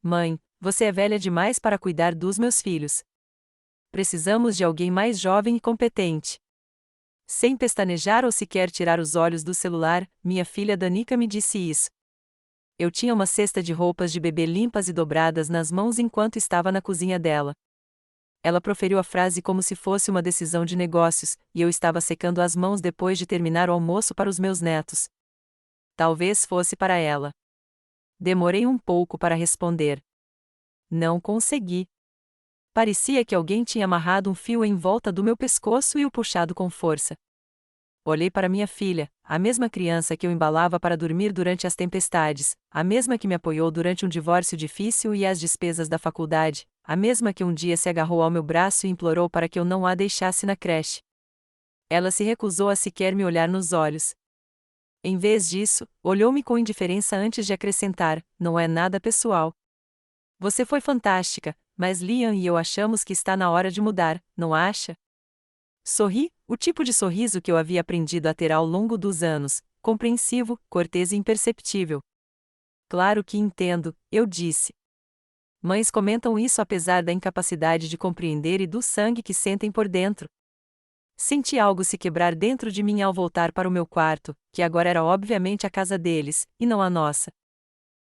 mãe, você é velha demais para cuidar dos meus filhos. Precisamos de alguém mais jovem e competente. Sem pestanejar ou sequer tirar os olhos do celular, minha filha Danica me disse isso. Eu tinha uma cesta de roupas de bebê limpas e dobradas nas mãos enquanto estava na cozinha dela. Ela proferiu a frase como se fosse uma decisão de negócios, e eu estava secando as mãos depois de terminar o almoço para os meus netos. Talvez fosse para ela. Demorei um pouco para responder. Não consegui. Parecia que alguém tinha amarrado um fio em volta do meu pescoço e o puxado com força. Olhei para minha filha, a mesma criança que eu embalava para dormir durante as tempestades, a mesma que me apoiou durante um divórcio difícil e as despesas da faculdade, a mesma que um dia se agarrou ao meu braço e implorou para que eu não a deixasse na creche. Ela se recusou a sequer me olhar nos olhos. Em vez disso, olhou-me com indiferença antes de acrescentar: não é nada pessoal. Você foi fantástica, mas Liam e eu achamos que está na hora de mudar, não acha? Sorri, o tipo de sorriso que eu havia aprendido a ter ao longo dos anos, compreensivo, cortês e imperceptível. Claro que entendo, eu disse. Mães comentam isso apesar da incapacidade de compreender e do sangue que sentem por dentro. Senti algo se quebrar dentro de mim ao voltar para o meu quarto, que agora era obviamente a casa deles, e não a nossa.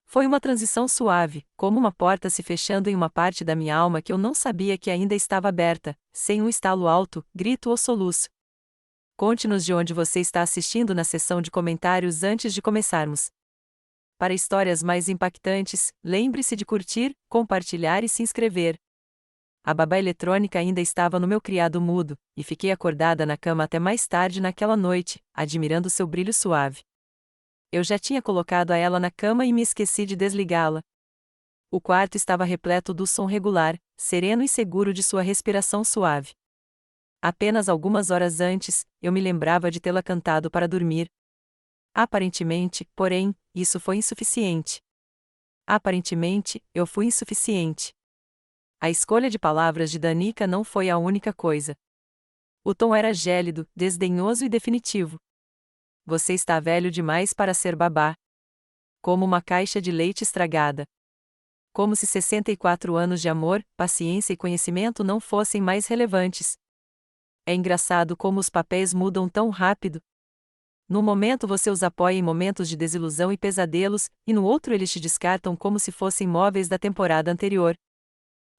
Foi uma transição suave, como uma porta se fechando em uma parte da minha alma que eu não sabia que ainda estava aberta, sem um estalo alto, grito ou soluço. Conte-nos de onde você está assistindo na seção de comentários antes de começarmos. Para histórias mais impactantes, lembre-se de curtir, compartilhar e se inscrever. A babá eletrônica ainda estava no meu criado mudo, e fiquei acordada na cama até mais tarde naquela noite, admirando seu brilho suave. Eu já tinha colocado a ela na cama e me esqueci de desligá-la. O quarto estava repleto do som regular, sereno e seguro de sua respiração suave. Apenas algumas horas antes, eu me lembrava de tê-la cantado para dormir. Aparentemente, porém, isso foi insuficiente. Aparentemente, eu fui insuficiente. A escolha de palavras de Danica não foi a única coisa. O tom era gélido, desdenhoso e definitivo. Você está velho demais para ser babá. Como uma caixa de leite estragada. Como se 64 anos de amor, paciência e conhecimento não fossem mais relevantes. É engraçado como os papéis mudam tão rápido. No momento você os apoia em momentos de desilusão e pesadelos, e no outro eles te descartam como se fossem móveis da temporada anterior.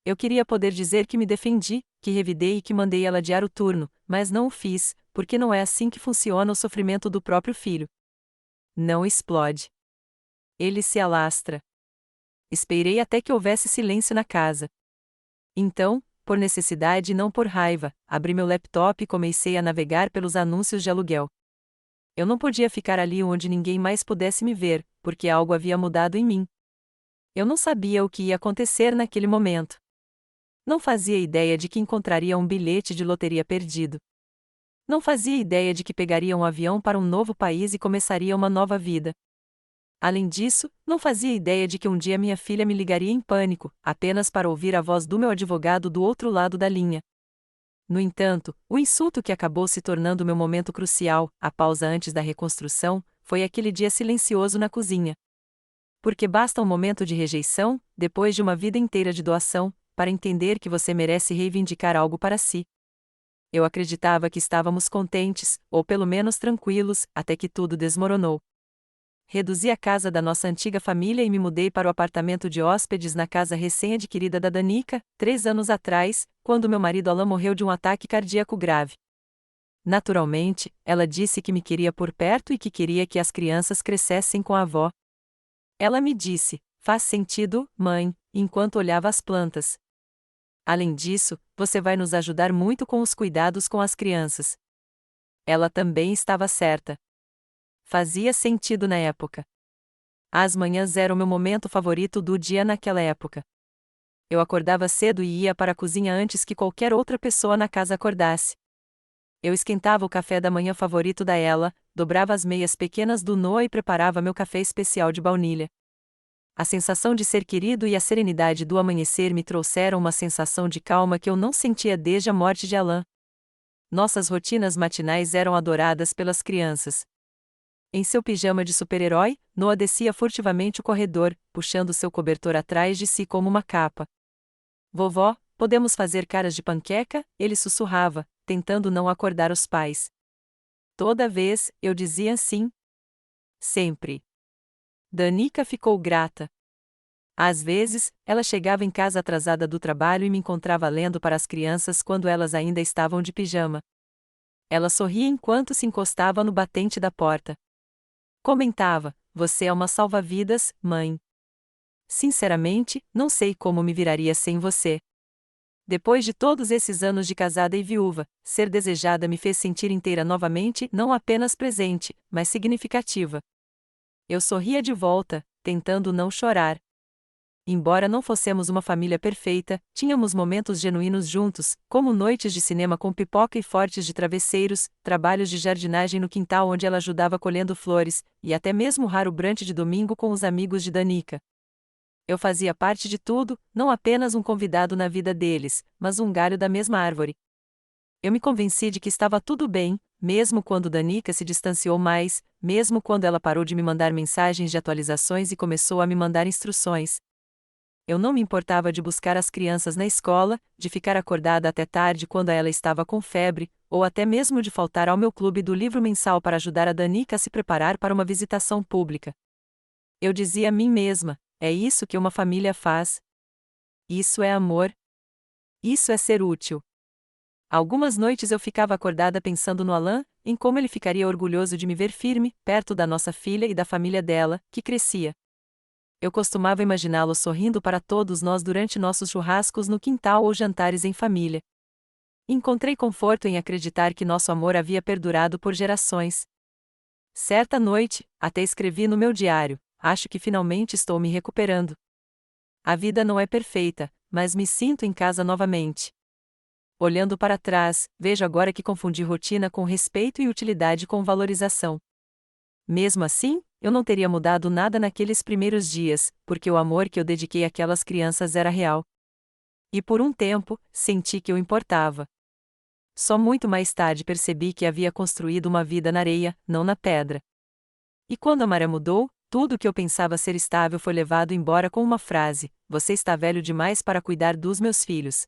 Eu queria poder dizer que me defendi, que revidei e que mandei ela adiar o turno, mas não o fiz, porque não é assim que funciona o sofrimento do próprio filho. Não explode. Ele se alastra. Esperei até que houvesse silêncio na casa. Então, por necessidade e não por raiva, abri meu laptop e comecei a navegar pelos anúncios de aluguel. Eu não podia ficar ali onde ninguém mais pudesse me ver, porque algo havia mudado em mim. Eu não sabia o que ia acontecer naquele momento. Não fazia ideia de que encontraria um bilhete de loteria perdido. Não fazia ideia de que pegaria um avião para um novo país e começaria uma nova vida. Além disso, não fazia ideia de que um dia minha filha me ligaria em pânico, apenas para ouvir a voz do meu advogado do outro lado da linha. No entanto, o insulto que acabou se tornando meu momento crucial, a pausa antes da reconstrução, foi aquele dia silencioso na cozinha. Porque basta um momento de rejeição, depois de uma vida inteira de doação, para entender que você merece reivindicar algo para si. Eu acreditava que estávamos contentes, ou pelo menos tranquilos, até que tudo desmoronou. Reduzi a casa da nossa antiga família e me mudei para o apartamento de hóspedes na casa recém-adquirida da Danica, 3 anos atrás, quando meu marido Alan morreu de um ataque cardíaco grave. Naturalmente, ela disse que me queria por perto e que queria que as crianças crescessem com a avó. Ela me disse: faz sentido, mãe, enquanto olhava as plantas. Além disso, você vai nos ajudar muito com os cuidados com as crianças. Ela também estava certa. Fazia sentido na época. As manhãs eram meu momento favorito do dia naquela época. Eu acordava cedo e ia para a cozinha antes que qualquer outra pessoa na casa acordasse. Eu esquentava o café da manhã favorito da Ela, dobrava as meias pequenas do Noah e preparava meu café especial de baunilha. A sensação de ser querido e a serenidade do amanhecer me trouxeram uma sensação de calma que eu não sentia desde a morte de Alan. Nossas rotinas matinais eram adoradas pelas crianças. Em seu pijama de super-herói, Noah descia furtivamente o corredor, puxando seu cobertor atrás de si como uma capa. Vovó, podemos fazer caras de panqueca? Ele sussurrava, tentando não acordar os pais. Toda vez, eu dizia sim. Sempre. Danica ficou grata. Às vezes, ela chegava em casa atrasada do trabalho e me encontrava lendo para as crianças quando elas ainda estavam de pijama. Ela sorria enquanto se encostava no batente da porta. Comentava: "Você é uma salva-vidas, mãe. Sinceramente, não sei como me viraria sem você." Depois de todos esses anos de casada e viúva, ser desejada me fez sentir inteira novamente, não apenas presente, mas significativa. Eu sorria de volta, tentando não chorar. Embora não fossemos uma família perfeita, tínhamos momentos genuínos juntos, como noites de cinema com pipoca e fortes de travesseiros, trabalhos de jardinagem no quintal onde ela ajudava colhendo flores, e até mesmo o raro brunch de domingo com os amigos de Danica. Eu fazia parte de tudo, não apenas um convidado na vida deles, mas um galho da mesma árvore. Eu me convenci de que estava tudo bem, mesmo quando Danica se distanciou mais, mesmo quando ela parou de me mandar mensagens de atualizações e começou a me mandar instruções. Eu não me importava de buscar as crianças na escola, de ficar acordada até tarde quando ela estava com febre, ou até mesmo de faltar ao meu clube do livro mensal para ajudar a Danica a se preparar para uma visitação pública. Eu dizia a mim mesma: é isso que uma família faz. Isso é amor. Isso é ser útil. Algumas noites eu ficava acordada pensando no Alan, em como ele ficaria orgulhoso de me ver firme, perto da nossa filha e da família dela, que crescia. Eu costumava imaginá-lo sorrindo para todos nós durante nossos churrascos no quintal ou jantares em família. Encontrei conforto em acreditar que nosso amor havia perdurado por gerações. Certa noite, até escrevi no meu diário: acho que finalmente estou me recuperando. A vida não é perfeita, mas me sinto em casa novamente. Olhando para trás, vejo agora que confundi rotina com respeito e utilidade com valorização. Mesmo assim, eu não teria mudado nada naqueles primeiros dias, porque o amor que eu dediquei àquelas crianças era real. E por um tempo, senti que eu importava. Só muito mais tarde percebi que havia construído uma vida na areia, não na pedra. E quando a maré mudou, tudo que eu pensava ser estável foi levado embora com uma frase: "Você está velho demais para cuidar dos meus filhos."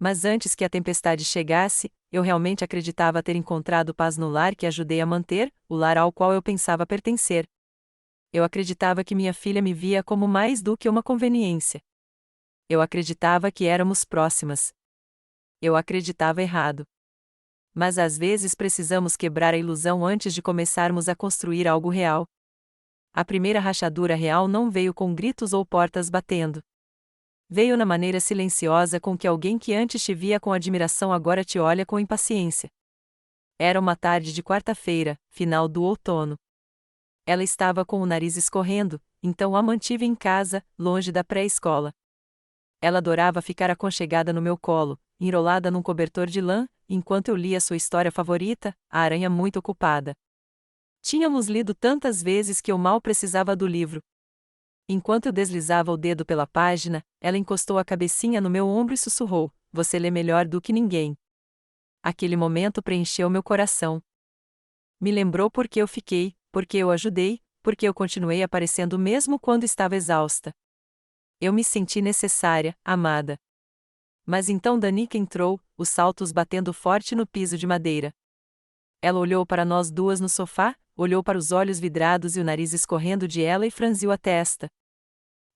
Mas antes que a tempestade chegasse, eu realmente acreditava ter encontrado paz no lar que ajudei a manter, o lar ao qual eu pensava pertencer. Eu acreditava que minha filha me via como mais do que uma conveniência. Eu acreditava que éramos próximas. Eu acreditava errado. Mas às vezes precisamos quebrar a ilusão antes de começarmos a construir algo real. A primeira rachadura real não veio com gritos ou portas batendo. Veio na maneira silenciosa com que alguém que antes te via com admiração agora te olha com impaciência. Era uma tarde de quarta-feira, final do outono. Ela estava com o nariz escorrendo, então a mantive em casa, longe da pré-escola. Ela adorava ficar aconchegada no meu colo, enrolada num cobertor de lã, enquanto eu lia sua história favorita, A Aranha Muito Ocupada. Tínhamos lido tantas vezes que eu mal precisava do livro. Enquanto eu deslizava o dedo pela página, ela encostou a cabecinha no meu ombro e sussurrou: "Você lê melhor do que ninguém." Aquele momento preencheu meu coração. Me lembrou porque eu fiquei, porque eu ajudei, porque eu continuei aparecendo mesmo quando estava exausta. Eu me senti necessária, amada. Mas então Danica entrou, os saltos batendo forte no piso de madeira. Ela olhou para nós duas no sofá, olhou para os olhos vidrados e o nariz escorrendo de ela e franziu a testa.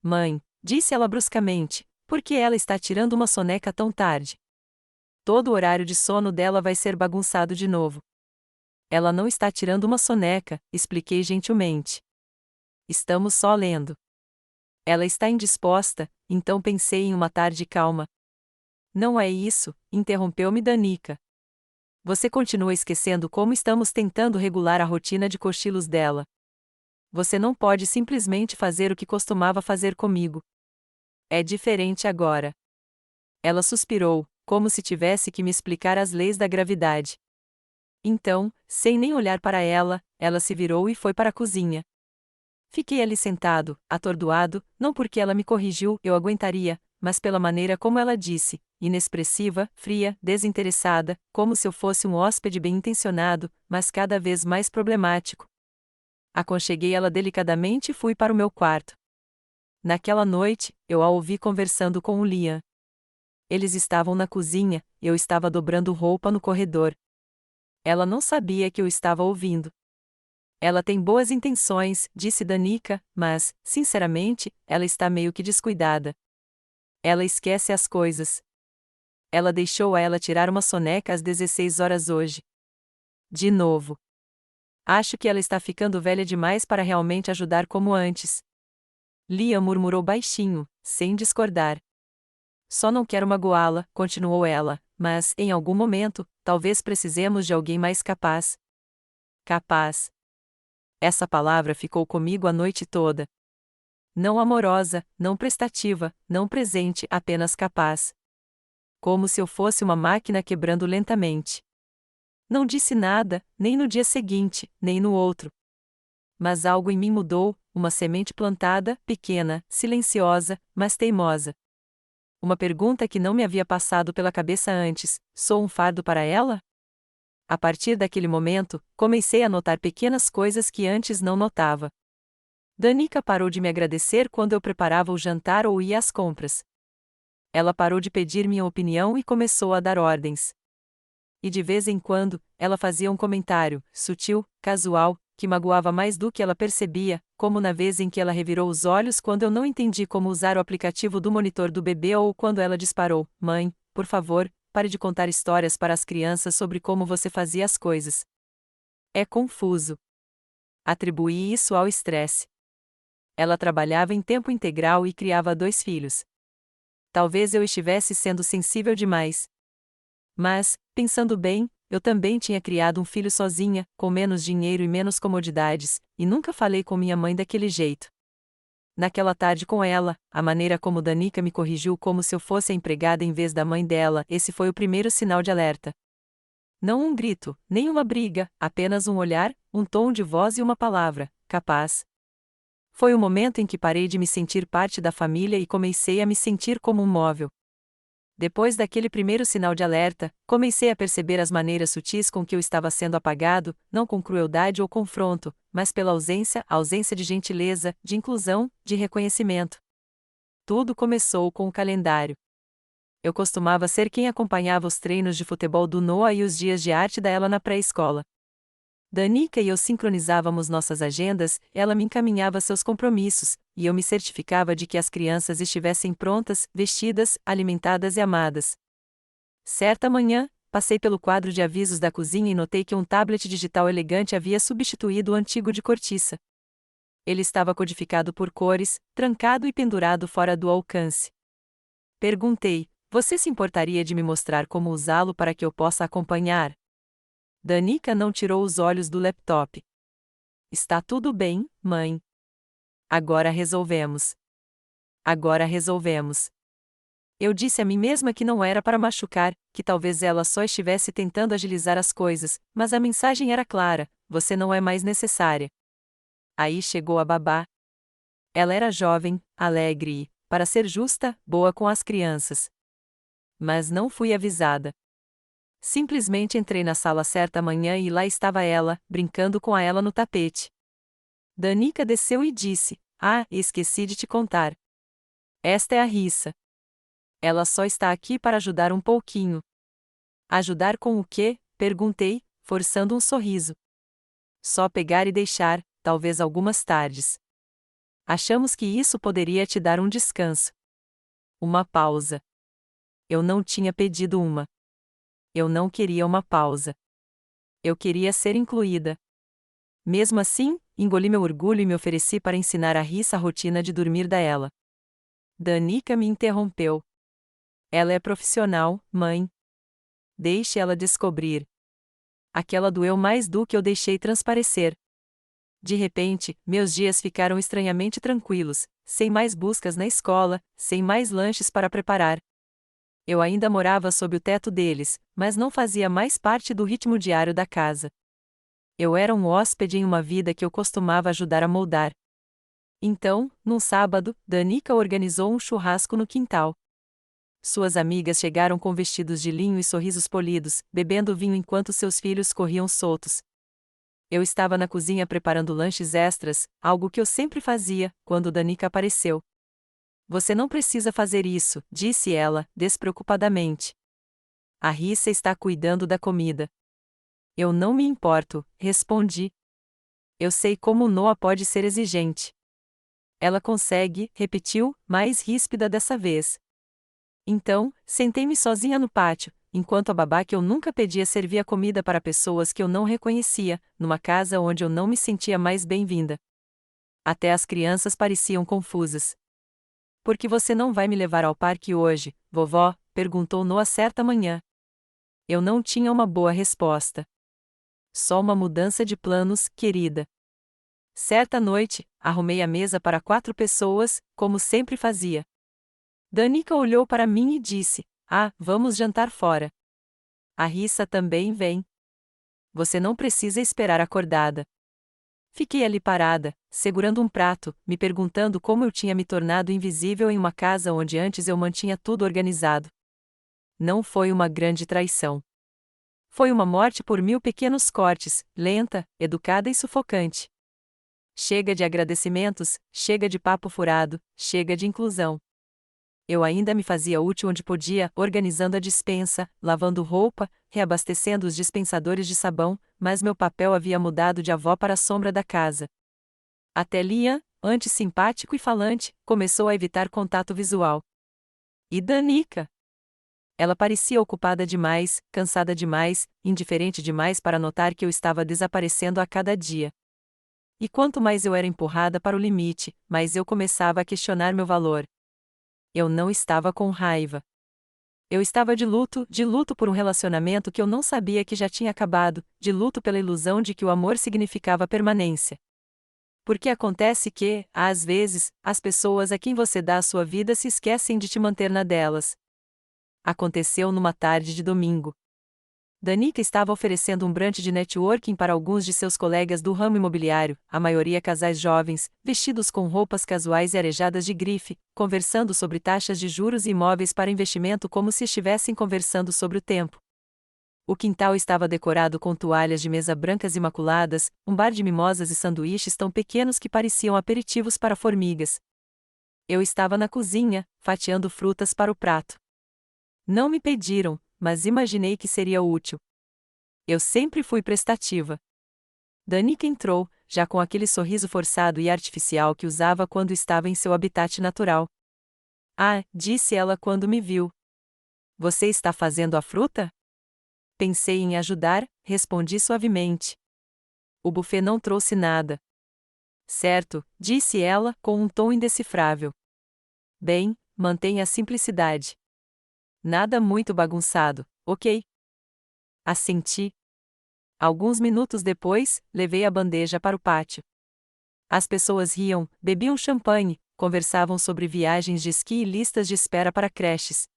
"Mãe", disse ela bruscamente, "por que ela está tirando uma soneca tão tarde? Todo o horário de sono dela vai ser bagunçado de novo." "Ela não está tirando uma soneca", expliquei gentilmente. "Estamos só lendo." "Ela está indisposta", então pensei em uma tarde calma. "Não é isso", interrompeu-me Danica. "Você continua esquecendo como estamos tentando regular a rotina de cochilos dela. Você não pode simplesmente fazer o que costumava fazer comigo. É diferente agora." Ela suspirou, como se tivesse que me explicar as leis da gravidade. Então, sem nem olhar para ela, ela se virou e foi para a cozinha. Fiquei ali sentado, atordoado, não porque ela me corrigiu, eu aguentaria, mas pela maneira como ela disse, inexpressiva, fria, desinteressada, como se eu fosse um hóspede bem-intencionado, mas cada vez mais problemático. Aconcheguei ela delicadamente e fui para o meu quarto. Naquela noite, eu a ouvi conversando com o Liam. Eles estavam na cozinha, eu estava dobrando roupa no corredor. Ela não sabia que eu estava ouvindo. Ela tem boas intenções, disse Danica, mas, sinceramente, ela está meio que descuidada. Ela esquece as coisas. Ela deixou ela tirar uma soneca às 16 horas hoje. De novo. Acho que ela está ficando velha demais para realmente ajudar como antes. Liam murmurou baixinho, sem discordar. Só não quero magoá-la, continuou ela, mas, em algum momento, talvez precisemos de alguém mais capaz. Capaz. Essa palavra ficou comigo a noite toda. Não amorosa, não prestativa, não presente, apenas capaz. Como se eu fosse uma máquina quebrando lentamente. Não disse nada, nem no dia seguinte, nem no outro. Mas algo em mim mudou, uma semente plantada, pequena, silenciosa, mas teimosa. Uma pergunta que não me havia passado pela cabeça antes: sou um fardo para ela? A partir daquele momento, comecei a notar pequenas coisas que antes não notava. Danica parou de me agradecer quando eu preparava o jantar ou ia às compras. Ela parou de pedir minha opinião e começou a dar ordens. E de vez em quando, ela fazia um comentário, sutil, casual, que magoava mais do que ela percebia, como na vez em que ela revirou os olhos quando eu não entendi como usar o aplicativo do monitor do bebê ou quando ela disparou: Mãe, por favor, pare de contar histórias para as crianças sobre como você fazia as coisas. É confuso. Atribuí isso ao estresse. Ela trabalhava em tempo integral e criava 2 filhos. Talvez eu estivesse sendo sensível demais. Mas, pensando bem, eu também tinha criado um filho sozinha, com menos dinheiro e menos comodidades, e nunca falei com minha mãe daquele jeito. Naquela tarde com ela, a maneira como Danica me corrigiu como se eu fosse a empregada em vez da mãe dela, esse foi o primeiro sinal de alerta. Não um grito, nem uma briga, apenas um olhar, um tom de voz e uma palavra: capaz. Foi o momento em que parei de me sentir parte da família e comecei a me sentir como um móvel. Depois daquele primeiro sinal de alerta, comecei a perceber as maneiras sutis com que eu estava sendo apagado, não com crueldade ou confronto, mas pela ausência de gentileza, de inclusão, de reconhecimento. Tudo começou com o calendário. Eu costumava ser quem acompanhava os treinos de futebol do Noah e os dias de arte da Ela na pré-escola. Danica e eu sincronizávamos nossas agendas, ela me encaminhava seus compromissos, e eu me certificava de que as crianças estivessem prontas, vestidas, alimentadas e amadas. Certa manhã, passei pelo quadro de avisos da cozinha e notei que um tablet digital elegante havia substituído o antigo de cortiça. Ele estava codificado por cores, trancado e pendurado fora do alcance. Perguntei: você se importaria de me mostrar como usá-lo para que eu possa acompanhar? Danica não tirou os olhos do laptop. Está tudo bem, mãe. Agora resolvemos. Agora resolvemos. Eu disse a mim mesma que não era para machucar, que talvez ela só estivesse tentando agilizar as coisas, mas a mensagem era clara: você não é mais necessária. Aí chegou a babá. Ela era jovem, alegre e, para ser justa, boa com as crianças. Mas não fui avisada. Simplesmente entrei na sala certa manhã e lá estava ela, brincando com a ela no tapete. Danica desceu e disse: ah, esqueci de te contar. Esta é a Rissa. Ela só está aqui para ajudar um pouquinho. Ajudar com o quê? Perguntei, forçando um sorriso. Só pegar e deixar, talvez algumas tardes. Achamos que isso poderia te dar um descanso. Uma pausa. Eu não tinha pedido uma. Eu não queria uma pausa. Eu queria ser incluída. Mesmo assim, engoli meu orgulho e me ofereci para ensinar a Rissa a rotina de dormir da ela. Danica me interrompeu. Ela é profissional, mãe. Deixe ela descobrir. Aquela doeu mais do que eu deixei transparecer. De repente, meus dias ficaram estranhamente tranquilos, sem mais buscas na escola, sem mais lanches para preparar. Eu ainda morava sob o teto deles, mas não fazia mais parte do ritmo diário da casa. Eu era um hóspede em uma vida que eu costumava ajudar a moldar. Então, num sábado, Danica organizou um churrasco no quintal. Suas amigas chegaram com vestidos de linho e sorrisos polidos, bebendo vinho enquanto seus filhos corriam soltos. Eu estava na cozinha preparando lanches extras, algo que eu sempre fazia, quando Danica apareceu. Você não precisa fazer isso, disse ela, despreocupadamente. A Rissa está cuidando da comida. Eu não me importo, respondi. Eu sei como Noah pode ser exigente. Ela consegue, repetiu, mais ríspida dessa vez. Então, sentei-me sozinha no pátio, enquanto a babá que eu nunca pedia servia comida para pessoas que eu não reconhecia, numa casa onde eu não me sentia mais bem-vinda. Até as crianças pareciam confusas. Por que você não vai me levar ao parque hoje, vovó? Perguntou Noah certa manhã. Eu não tinha uma boa resposta. Só uma mudança de planos, querida. Certa noite, arrumei a mesa para 4 pessoas, como sempre fazia. Danica olhou para mim e disse: "Ah, vamos jantar fora." A Rissa também vem. Você não precisa esperar acordada. Fiquei ali parada, segurando um prato, me perguntando como eu tinha me tornado invisível em uma casa onde antes eu mantinha tudo organizado. Não foi uma grande traição. Foi uma morte por 1000 pequenos cortes, lenta, educada e sufocante. Chega de agradecimentos, chega de papo furado, chega de inclusão. Eu ainda me fazia útil onde podia, organizando a despensa, lavando roupa, reabastecendo os dispensadores de sabão, mas meu papel havia mudado de avó para a sombra da casa. Até Liam, antes simpático e falante, começou a evitar contato visual. E Danica? Ela parecia ocupada demais, cansada demais, indiferente demais para notar que eu estava desaparecendo a cada dia. E quanto mais eu era empurrada para o limite, mais eu começava a questionar meu valor. Eu não estava com raiva. Eu estava de luto por um relacionamento que eu não sabia que já tinha acabado, de luto pela ilusão de que o amor significava permanência. Porque acontece que, às vezes, as pessoas a quem você dá a sua vida se esquecem de te manter na delas. Aconteceu numa tarde de domingo. Danica estava oferecendo um brunch de networking para alguns de seus colegas do ramo imobiliário, a maioria casais jovens, vestidos com roupas casuais e arejadas de grife, conversando sobre taxas de juros e imóveis para investimento como se estivessem conversando sobre o tempo. O quintal estava decorado com toalhas de mesa brancas imaculadas, um bar de mimosas e sanduíches tão pequenos que pareciam aperitivos para formigas. Eu estava na cozinha, fatiando frutas para o prato. Não me pediram, mas imaginei que seria útil. Eu sempre fui prestativa. Danica entrou, já com aquele sorriso forçado e artificial que usava quando estava em seu habitat natural. "Ah", disse ela quando me viu. "Você está fazendo a fruta?" "Pensei em ajudar", respondi suavemente. "O buffet não trouxe nada." "Certo", disse ela, com um tom indecifrável. "Bem, mantenha a simplicidade. Nada muito bagunçado, ok?" Assenti. Alguns minutos depois, levei a bandeja para o pátio. As pessoas riam, bebiam champanhe, conversavam sobre viagens de esqui e listas de espera para creches.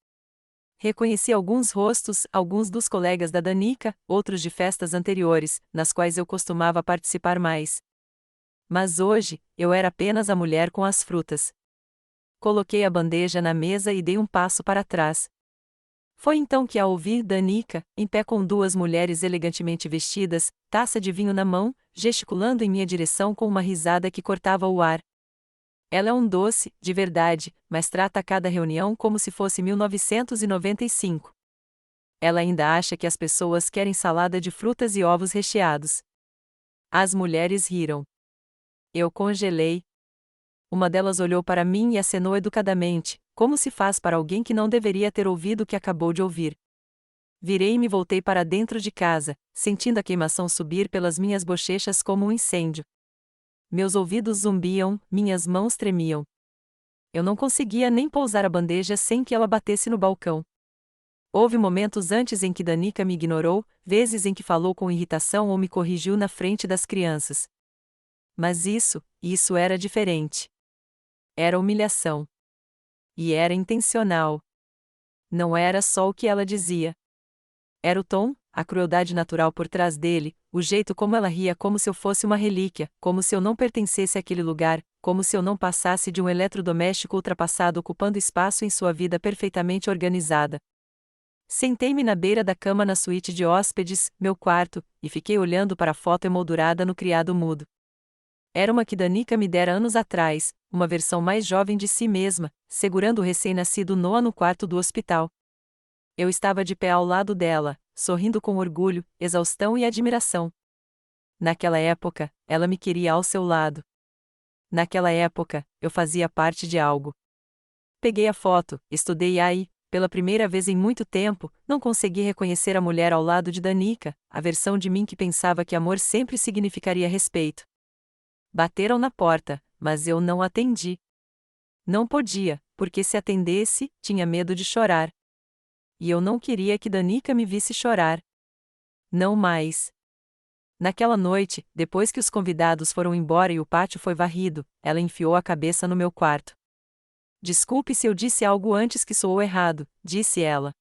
Reconheci alguns rostos, alguns dos colegas da Danica, outros de festas anteriores, nas quais eu costumava participar mais. Mas hoje, eu era apenas a mulher com as frutas. Coloquei a bandeja na mesa e dei um passo para trás. Foi então que, ao ouvir Danica, em pé com 2 mulheres elegantemente vestidas, taça de vinho na mão, gesticulando em minha direção com uma risada que cortava o ar. Ela é um doce, de verdade, mas trata cada reunião como se fosse 1995. Ela ainda acha que as pessoas querem salada de frutas e ovos recheados. As mulheres riram. Eu congelei. Uma delas olhou para mim e acenou educadamente, como se faz para alguém que não deveria ter ouvido o que acabou de ouvir. Virei e me voltei para dentro de casa, sentindo a queimação subir pelas minhas bochechas como um incêndio. Meus ouvidos zumbiam, minhas mãos tremiam. Eu não conseguia nem pousar a bandeja sem que ela batesse no balcão. Houve momentos antes em que Danica me ignorou, vezes em que falou com irritação ou me corrigiu na frente das crianças. Mas isso era diferente. Era humilhação. E era intencional. Não era só o que ela dizia. Era o tom, a crueldade natural por trás dele, o jeito como ela ria como se eu fosse uma relíquia, como se eu não pertencesse àquele lugar, como se eu não passasse de um eletrodoméstico ultrapassado ocupando espaço em sua vida perfeitamente organizada. Sentei-me na beira da cama na suíte de hóspedes, meu quarto, e fiquei olhando para a foto emoldurada no criado mudo. Era uma que Danica me dera anos atrás, uma versão mais jovem de si mesma, segurando o recém-nascido Noah no quarto do hospital. Eu estava de pé ao lado dela, sorrindo com orgulho, exaustão e admiração. Naquela época, ela me queria ao seu lado. Naquela época, eu fazia parte de algo. Peguei a foto, estudei-a e, pela primeira vez em muito tempo, não consegui reconhecer a mulher ao lado de Danica, a versão de mim que pensava que amor sempre significaria respeito. Bateram na porta, mas eu não atendi. Não podia, porque se atendesse, tinha medo de chorar. E eu não queria que Danica me visse chorar. Não mais. Naquela noite, depois que os convidados foram embora e o pátio foi varrido, ela enfiou a cabeça no meu quarto. Desculpe se eu disse algo antes que soou errado, disse ela.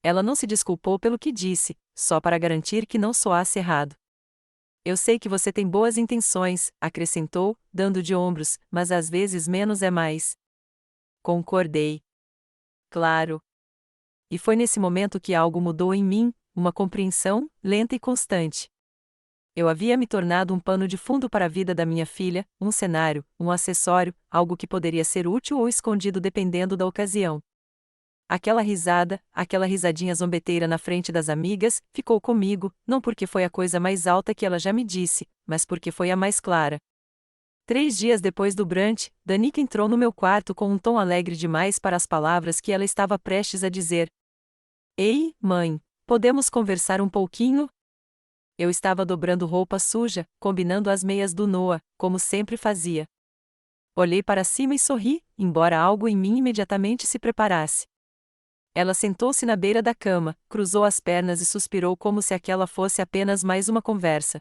Ela não se desculpou pelo que disse, só para garantir que não soasse errado. Eu sei que você tem boas intenções, acrescentou, dando de ombros, mas às vezes menos é mais. Concordei. Claro. E foi nesse momento que algo mudou em mim, uma compreensão, lenta e constante. Eu havia me tornado um pano de fundo para a vida da minha filha, um cenário, um acessório, algo que poderia ser útil ou escondido dependendo da ocasião. Aquela risada, aquela risadinha zombeteira na frente das amigas, ficou comigo, não porque foi a coisa mais alta que ela já me disse, mas porque foi a mais clara. 3 dias depois do brunch, Danica entrou no meu quarto com um tom alegre demais para as palavras que ela estava prestes a dizer. Ei, mãe, podemos conversar um pouquinho? Eu estava dobrando roupa suja, combinando as meias do Noah, como sempre fazia. Olhei para cima e sorri, embora algo em mim imediatamente se preparasse. Ela sentou-se na beira da cama, cruzou as pernas e suspirou como se aquela fosse apenas mais uma conversa.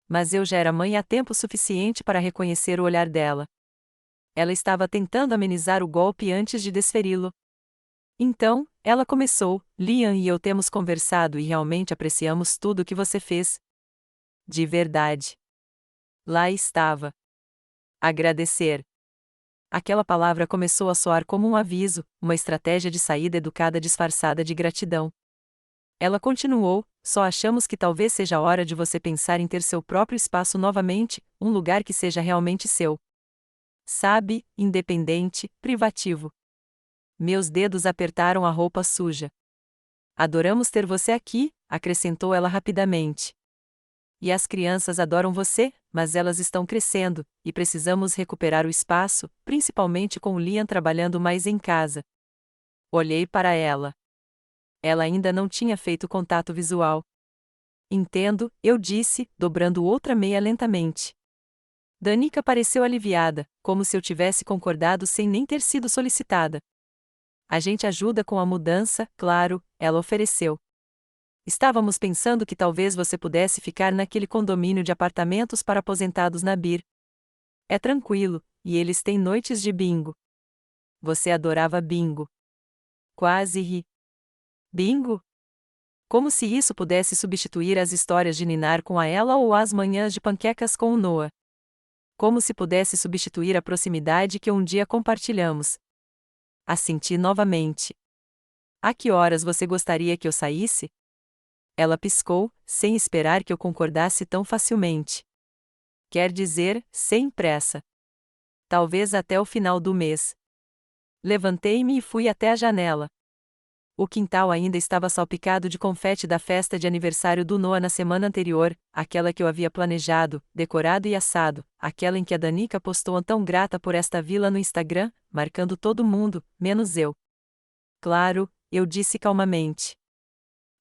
Mas eu já era mãe há tempo suficiente para reconhecer o olhar dela. Ela estava tentando amenizar o golpe antes de desferi-lo. Então, ela começou, Liam e eu temos conversado e realmente apreciamos tudo o que você fez. De verdade. Lá estava. Agradecer. Aquela palavra começou a soar como um aviso, uma estratégia de saída educada disfarçada de gratidão. Ela continuou, só achamos que talvez seja a hora de você pensar em ter seu próprio espaço novamente, um lugar que seja realmente seu. Sabe, independente, privativo. Meus dedos apertaram a roupa suja. Adoramos ter você aqui, acrescentou ela rapidamente. E as crianças adoram você, mas elas estão crescendo, e precisamos recuperar o espaço, principalmente com o Liam trabalhando mais em casa. Olhei para ela. Ela ainda não tinha feito contato visual. Entendo, eu disse, dobrando outra meia lentamente. Danica pareceu aliviada, como se eu tivesse concordado sem nem ter sido solicitada. A gente ajuda com a mudança, claro, ela ofereceu. Estávamos pensando que talvez você pudesse ficar naquele condomínio de apartamentos para aposentados na Bir. É tranquilo, e eles têm noites de bingo. Você adorava bingo. Quase ri. Bingo? Como se isso pudesse substituir as histórias de ninar com a ela ou as manhãs de panquecas com o Noah. Como se pudesse substituir a proximidade que um dia compartilhamos. Assenti novamente. A que horas você gostaria que eu saísse? Ela piscou, sem esperar que eu concordasse tão facilmente. Quer dizer, sem pressa. Talvez até o final do mês. Levantei-me e fui até a janela. O quintal ainda estava salpicado de confete da festa de aniversário do Noah na semana anterior, aquela que eu havia planejado, decorado e assado, aquela em que a Danica postou tão grata por esta vila no Instagram, marcando todo mundo, menos eu. Claro, eu disse calmamente.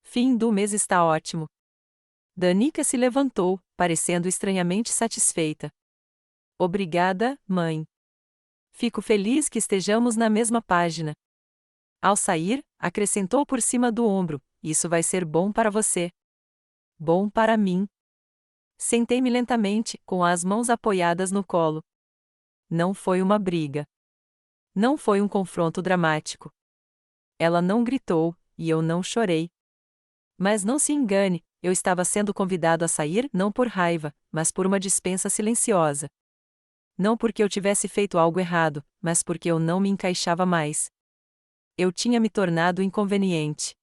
Fim do mês está ótimo. Danica se levantou, parecendo estranhamente satisfeita. Obrigada, mãe. Fico feliz que estejamos na mesma página. Ao sair, acrescentou por cima do ombro, isso vai ser bom para você. Bom para mim. Sentei-me lentamente, com as mãos apoiadas no colo. Não foi uma briga. Não foi um confronto dramático. Ela não gritou, e eu não chorei. Mas não se engane, eu estava sendo convidado a sair não por raiva, mas por uma dispensa silenciosa. Não porque eu tivesse feito algo errado, mas porque eu não me encaixava mais. Eu tinha me tornado inconveniente.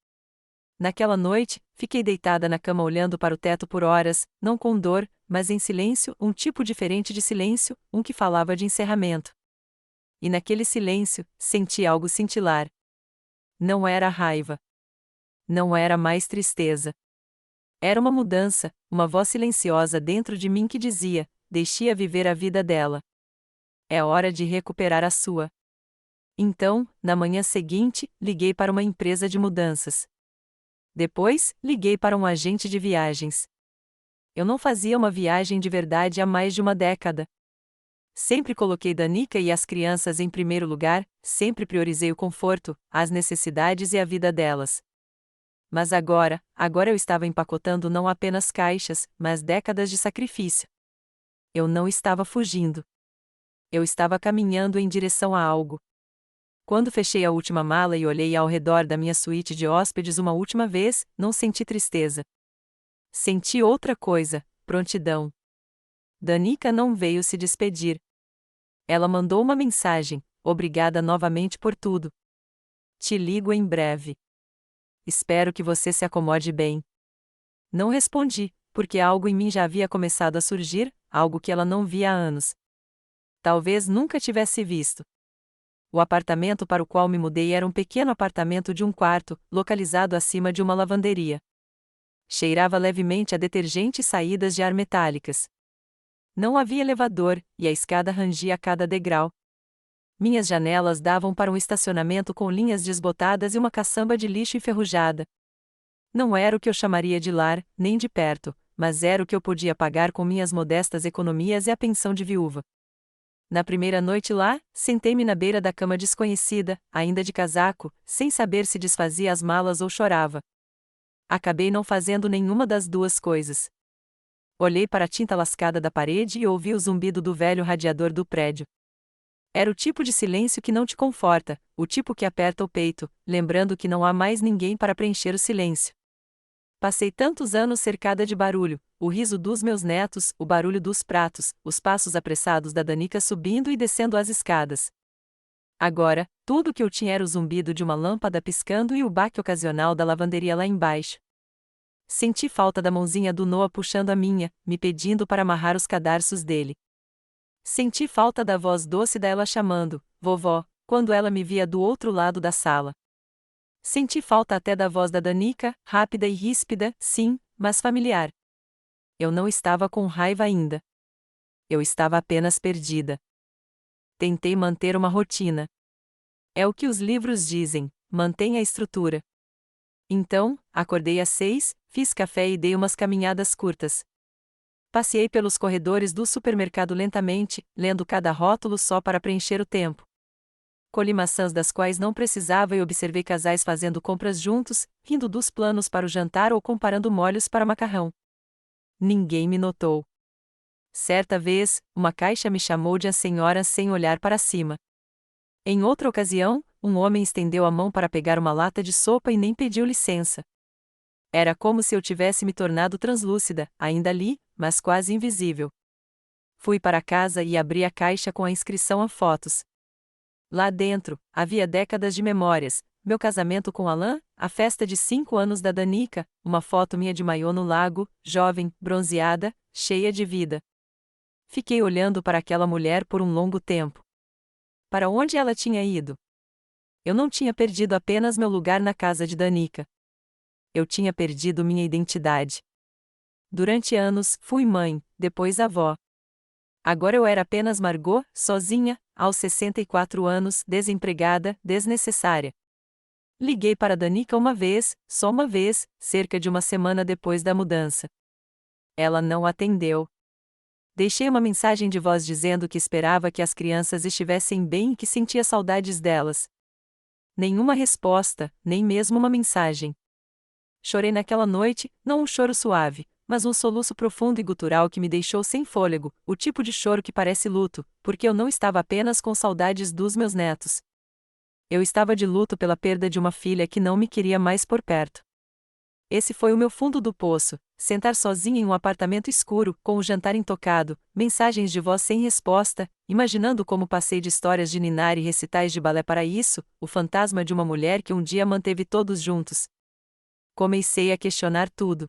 Naquela noite, fiquei deitada na cama olhando para o teto por horas, não com dor, mas em silêncio, um tipo diferente de silêncio, um que falava de encerramento. E naquele silêncio, senti algo cintilar. Não era raiva. Não era mais tristeza. Era uma mudança, uma voz silenciosa dentro de mim que dizia: deixe-a viver a vida dela. É hora de recuperar a sua. Então, na manhã seguinte, liguei para uma empresa de mudanças. Depois, liguei para um agente de viagens. Eu não fazia uma viagem de verdade há mais de uma década. Sempre coloquei Danica e as crianças em primeiro lugar, sempre priorizei o conforto, as necessidades e a vida delas. Mas agora eu estava empacotando não apenas caixas, mas décadas de sacrifício. Eu não estava fugindo. Eu estava caminhando em direção a algo. Quando fechei a última mala e olhei ao redor da minha suíte de hóspedes uma última vez, não senti tristeza. Senti outra coisa: prontidão. Danica não veio se despedir. Ela mandou uma mensagem: obrigada novamente por tudo. Te ligo em breve. Espero que você se acomode bem. Não respondi, porque algo em mim já havia começado a surgir, algo que ela não via há anos. Talvez nunca tivesse visto. O apartamento para o qual me mudei era um pequeno apartamento de um quarto, localizado acima de uma lavanderia. Cheirava levemente a detergente e saídas de ar metálicas. Não havia elevador, e a escada rangia a cada degrau. Minhas janelas davam para um estacionamento com linhas desbotadas e uma caçamba de lixo enferrujada. Não era o que eu chamaria de lar, nem de perto, mas era o que eu podia pagar com minhas modestas economias e a pensão de viúva. Na primeira noite lá, sentei-me na beira da cama desconhecida, ainda de casaco, sem saber se desfazia as malas ou chorava. Acabei não fazendo nenhuma das duas coisas. Olhei para a tinta lascada da parede e ouvi o zumbido do velho radiador do prédio. Era o tipo de silêncio que não te conforta, o tipo que aperta o peito, lembrando que não há mais ninguém para preencher o silêncio. Passei tantos anos cercada de barulho, o riso dos meus netos, o barulho dos pratos, os passos apressados da Danica subindo e descendo as escadas. Agora, tudo o que eu tinha era o zumbido de uma lâmpada piscando e o baque ocasional da lavanderia lá embaixo. Senti falta da mãozinha do Noah puxando a minha, me pedindo para amarrar os cadarços dele. Senti falta da voz doce dela chamando, vovó, quando ela me via do outro lado da sala. Senti falta até da voz da Danica, rápida e ríspida, sim, mas familiar. Eu não estava com raiva ainda. Eu estava apenas perdida. Tentei manter uma rotina. É o que os livros dizem, mantenha a estrutura. Então, acordei às 6, fiz café e dei umas caminhadas curtas. Passeei pelos corredores do supermercado lentamente, lendo cada rótulo só para preencher o tempo. Colhi maçãs das quais não precisava e observei casais fazendo compras juntos, rindo dos planos para o jantar ou comparando molhos para macarrão. Ninguém me notou. Certa vez, uma caixa me chamou de a senhora sem olhar para cima. Em outra ocasião, um homem estendeu a mão para pegar uma lata de sopa e nem pediu licença. Era como se eu tivesse me tornado translúcida, ainda ali, mas quase invisível. Fui para casa e abri a caixa com a inscrição a fotos. Lá dentro, havia décadas de memórias, meu casamento com Alain, a festa de 5 anos da Danica, uma foto minha de maiô no lago, jovem, bronzeada, cheia de vida. Fiquei olhando para aquela mulher por um longo tempo. Para onde ela tinha ido? Eu não tinha perdido apenas meu lugar na casa de Danica. Eu tinha perdido minha identidade. Durante anos, fui mãe, depois avó. Agora eu era apenas Margot, sozinha, aos 64 anos, desempregada, desnecessária. Liguei para Danica uma vez, só uma vez, cerca de uma semana depois da mudança. Ela não atendeu. Deixei uma mensagem de voz dizendo que esperava que as crianças estivessem bem e que sentia saudades delas. Nenhuma resposta, nem mesmo uma mensagem. Chorei naquela noite, não um choro suave, mas um soluço profundo e gutural que me deixou sem fôlego, o tipo de choro que parece luto, porque eu não estava apenas com saudades dos meus netos. Eu estava de luto pela perda de uma filha que não me queria mais por perto. Esse foi o meu fundo do poço, sentar sozinha em um apartamento escuro, com o jantar intocado, mensagens de voz sem resposta, imaginando como passei de histórias de ninar e recitais de balé para isso, o fantasma de uma mulher que um dia manteve todos juntos. Comecei a questionar tudo.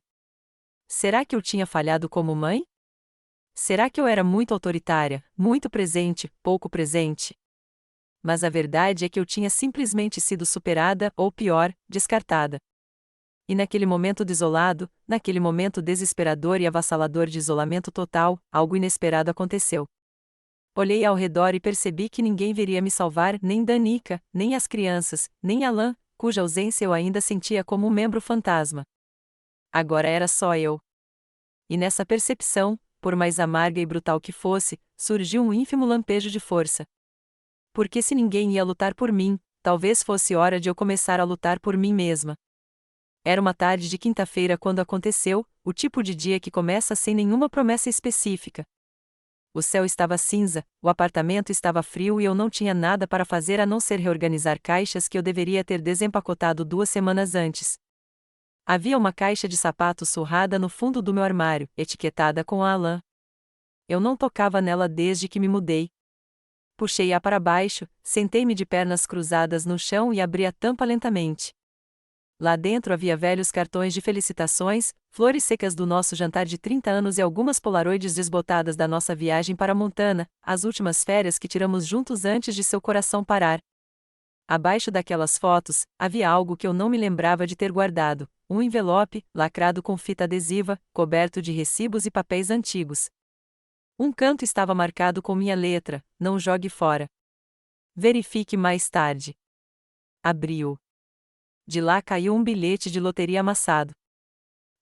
Será que eu tinha falhado como mãe? Será que eu era muito autoritária, muito presente, pouco presente? Mas a verdade é que eu tinha simplesmente sido superada, ou pior, descartada. E naquele momento desolado, naquele momento desesperador e avassalador de isolamento total, algo inesperado aconteceu. Olhei ao redor e percebi que ninguém viria me salvar, nem Danica, nem as crianças, nem Alan, cuja ausência eu ainda sentia como um membro fantasma. Agora era só eu. E nessa percepção, por mais amarga e brutal que fosse, surgiu um ínfimo lampejo de força. Porque se ninguém ia lutar por mim, talvez fosse hora de eu começar a lutar por mim mesma. Era uma tarde de quinta-feira quando aconteceu, o tipo de dia que começa sem nenhuma promessa específica. O céu estava cinza, o apartamento estava frio e eu não tinha nada para fazer a não ser reorganizar caixas que eu deveria ter desempacotado 2 semanas antes. Havia uma caixa de sapatos surrada no fundo do meu armário, etiquetada com a Alan. Eu não tocava nela desde que me mudei. Puxei-a para baixo, sentei-me de pernas cruzadas no chão e abri a tampa lentamente. Lá dentro havia velhos cartões de felicitações, flores secas do nosso jantar de 30 anos e algumas polaroides desbotadas da nossa viagem para Montana, as últimas férias que tiramos juntos antes de seu coração parar. Abaixo daquelas fotos, havia algo que eu não me lembrava de ter guardado, um envelope, lacrado com fita adesiva, coberto de recibos e papéis antigos. Um canto estava marcado com minha letra: não jogue fora. Verifique mais tarde. Abriu. De lá caiu um bilhete de loteria amassado.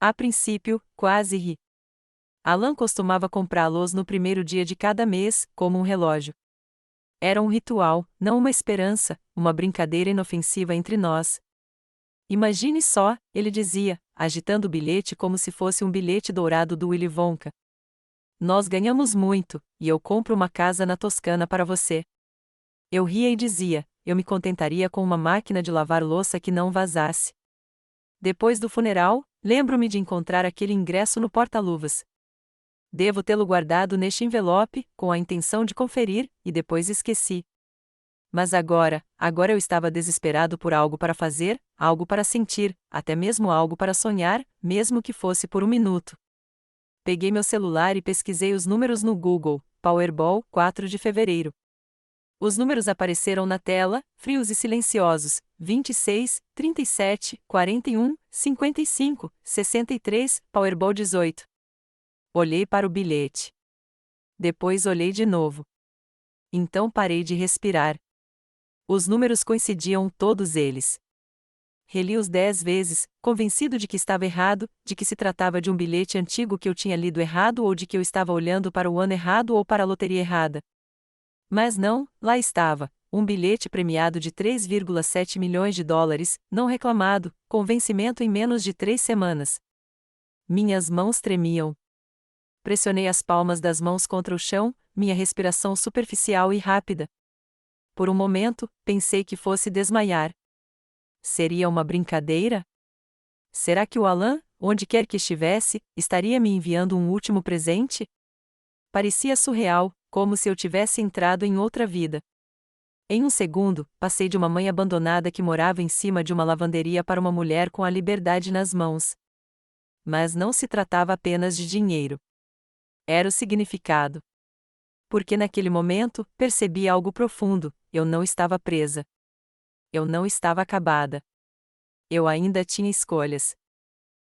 A princípio, quase ri. Alan costumava comprá-los no primeiro dia de cada mês, como um relógio. Era um ritual, não uma esperança, uma brincadeira inofensiva entre nós. Imagine só, ele dizia, agitando o bilhete como se fosse um bilhete dourado do Willy Wonka. Nós ganhamos muito, e eu compro uma casa na Toscana para você. Eu ria e dizia, eu me contentaria com uma máquina de lavar louça que não vazasse. Depois do funeral, lembro-me de encontrar aquele ingresso no porta-luvas. Devo tê-lo guardado neste envelope, com a intenção de conferir, e depois esqueci. Mas agora eu estava desesperado por algo para fazer, algo para sentir, até mesmo algo para sonhar, mesmo que fosse por um minuto. Peguei meu celular e pesquisei os números no Google, Powerball, 4 de fevereiro. Os números apareceram na tela, frios e silenciosos: 26, 37, 41, 55, 63, Powerball 18. Olhei para o bilhete. Depois olhei de novo. Então parei de respirar. Os números coincidiam, todos eles. Reli-os 10 vezes, convencido de que estava errado, de que se tratava de um bilhete antigo que eu tinha lido errado ou de que eu estava olhando para o ano errado ou para a loteria errada. Mas não, lá estava, um bilhete premiado de 3,7 milhões de dólares, não reclamado, com vencimento em menos de 3 semanas. Minhas mãos tremiam. Pressionei as palmas das mãos contra o chão, minha respiração superficial e rápida. Por um momento, pensei que fosse desmaiar. Seria uma brincadeira? Será que o Alan, onde quer que estivesse, estaria me enviando um último presente? Parecia surreal, como se eu tivesse entrado em outra vida. Em um segundo, passei de uma mãe abandonada que morava em cima de uma lavanderia para uma mulher com a liberdade nas mãos. Mas não se tratava apenas de dinheiro. Era o significado. Porque naquele momento, percebi algo profundo: eu não estava presa. Eu não estava acabada. Eu ainda tinha escolhas.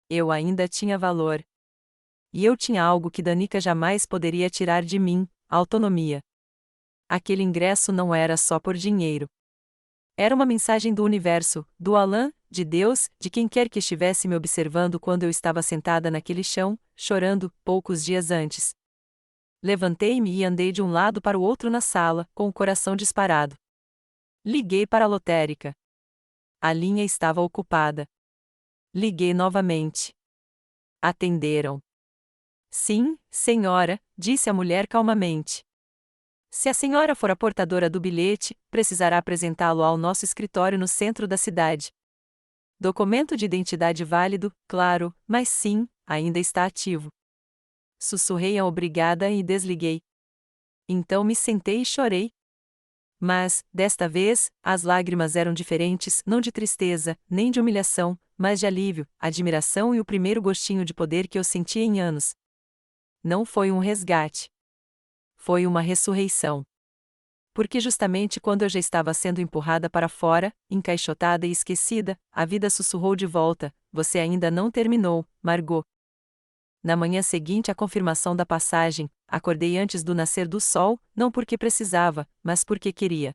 Eu ainda tinha valor. E eu tinha algo que Danica jamais poderia tirar de mim: autonomia. Aquele ingresso não era só por dinheiro. Era uma mensagem do universo, do Alan, de Deus, de quem quer que estivesse me observando quando eu estava sentada naquele chão, chorando, poucos dias antes. Levantei-me e andei de um lado para o outro na sala, com o coração disparado. Liguei para a lotérica. A linha estava ocupada. Liguei novamente. Atenderam. Sim, senhora, disse a mulher calmamente. Se a senhora for a portadora do bilhete, precisará apresentá-lo ao nosso escritório no centro da cidade. Documento de identidade válido, claro, mas sim, ainda está ativo. Sussurrei a obrigada e desliguei. Então me sentei e chorei. Mas, desta vez, as lágrimas eram diferentes, não de tristeza, nem de humilhação, mas de alívio, admiração e o primeiro gostinho de poder que eu sentia em anos. Não foi um resgate. Foi uma ressurreição. Porque justamente quando eu já estava sendo empurrada para fora, encaixotada e esquecida, a vida sussurrou de volta: "Você ainda não terminou, Margot." Na manhã seguinte à confirmação da passagem, acordei antes do nascer do sol, não porque precisava, mas porque queria.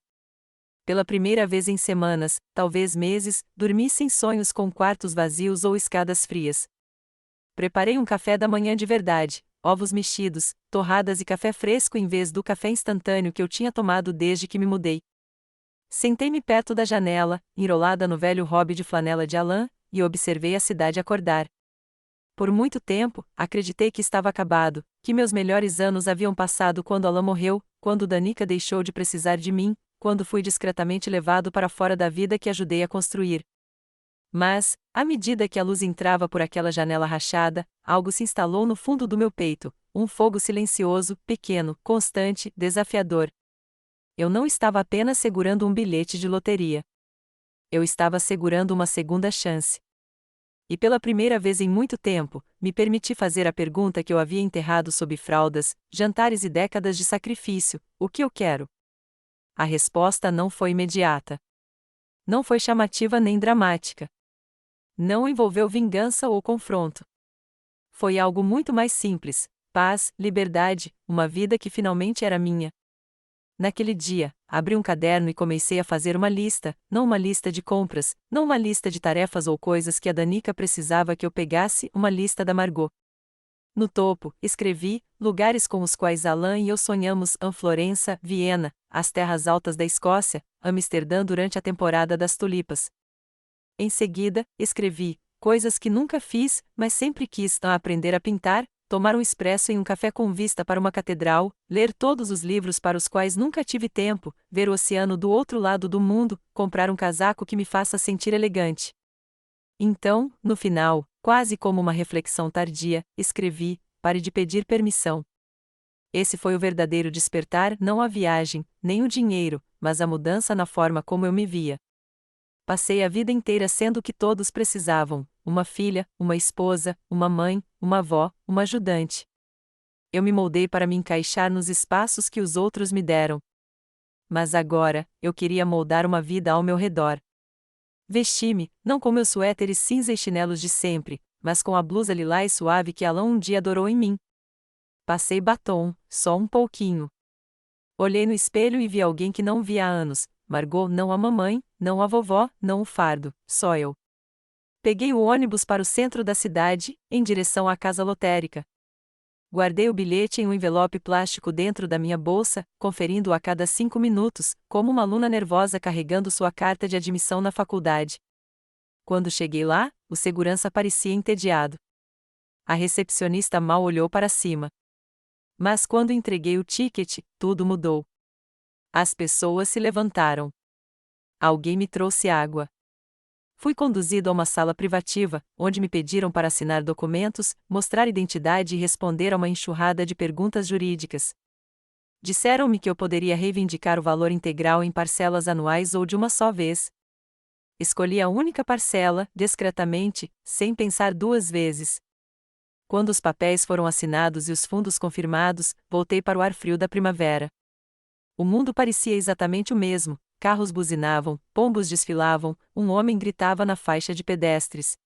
Pela primeira vez em semanas, talvez meses, dormi sem sonhos com quartos vazios ou escadas frias. Preparei um café da manhã de verdade, ovos mexidos, torradas e café fresco em vez do café instantâneo que eu tinha tomado desde que me mudei. Sentei-me perto da janela, enrolada no velho hobby de flanela de Alain, e observei a cidade acordar. Por muito tempo, acreditei que estava acabado, que meus melhores anos haviam passado quando Alain morreu, quando Danica deixou de precisar de mim, quando fui discretamente levado para fora da vida que ajudei a construir. Mas, à medida que a luz entrava por aquela janela rachada, algo se instalou no fundo do meu peito, um fogo silencioso, pequeno, constante, desafiador. Eu não estava apenas segurando um bilhete de loteria. Eu estava segurando uma segunda chance. E pela primeira vez em muito tempo, me permiti fazer a pergunta que eu havia enterrado sob fraldas, jantares e décadas de sacrifício: o que eu quero? A resposta não foi imediata. Não foi chamativa nem dramática. Não envolveu vingança ou confronto. Foi algo muito mais simples: paz, liberdade, uma vida que finalmente era minha. Naquele dia, abri um caderno e comecei a fazer uma lista, não uma lista de compras, não uma lista de tarefas ou coisas que a Danica precisava que eu pegasse, uma lista da Margot. No topo, escrevi: lugares com os quais Alain e eu sonhamos: Florença, Viena, as terras altas da Escócia, Amsterdã durante a temporada das tulipas. Em seguida, escrevi: coisas que nunca fiz, mas sempre quis: aprender a pintar, tomar um expresso em um café com vista para uma catedral, ler todos os livros para os quais nunca tive tempo, ver o oceano do outro lado do mundo, comprar um casaco que me faça sentir elegante. Então, no final, quase como uma reflexão tardia, escrevi: pare de pedir permissão. Esse foi o verdadeiro despertar, não a viagem, nem o dinheiro, mas a mudança na forma como eu me via. Passei a vida inteira sendo o que todos precisavam: uma filha, uma esposa, uma mãe, uma avó, uma ajudante. Eu me moldei para me encaixar nos espaços que os outros me deram. Mas agora, eu queria moldar uma vida ao meu redor. Vesti-me, não com meus suéteres cinza e chinelos de sempre, mas com a blusa lilás suave que Alain um dia adorou em mim. Passei batom, só um pouquinho. Olhei no espelho e vi alguém que não via há anos: Margot, não a mamãe, não a vovó, não o fardo, só eu. Peguei o ônibus para o centro da cidade, em direção à casa lotérica. Guardei o bilhete em um envelope plástico dentro da minha bolsa, conferindo-o a cada 5 minutos, como uma aluna nervosa carregando sua carta de admissão na faculdade. Quando cheguei lá, o segurança parecia entediado. A recepcionista mal olhou para cima. Mas quando entreguei o ticket, tudo mudou. As pessoas se levantaram. Alguém me trouxe água. Fui conduzido a uma sala privativa, onde me pediram para assinar documentos, mostrar identidade e responder a uma enxurrada de perguntas jurídicas. Disseram-me que eu poderia reivindicar o valor integral em parcelas anuais ou de uma só vez. Escolhi a única parcela, discretamente, sem pensar duas vezes. Quando os papéis foram assinados e os fundos confirmados, voltei para o ar frio da primavera. O mundo parecia exatamente o mesmo: carros buzinavam, pombos desfilavam, um homem gritava na faixa de pedestres.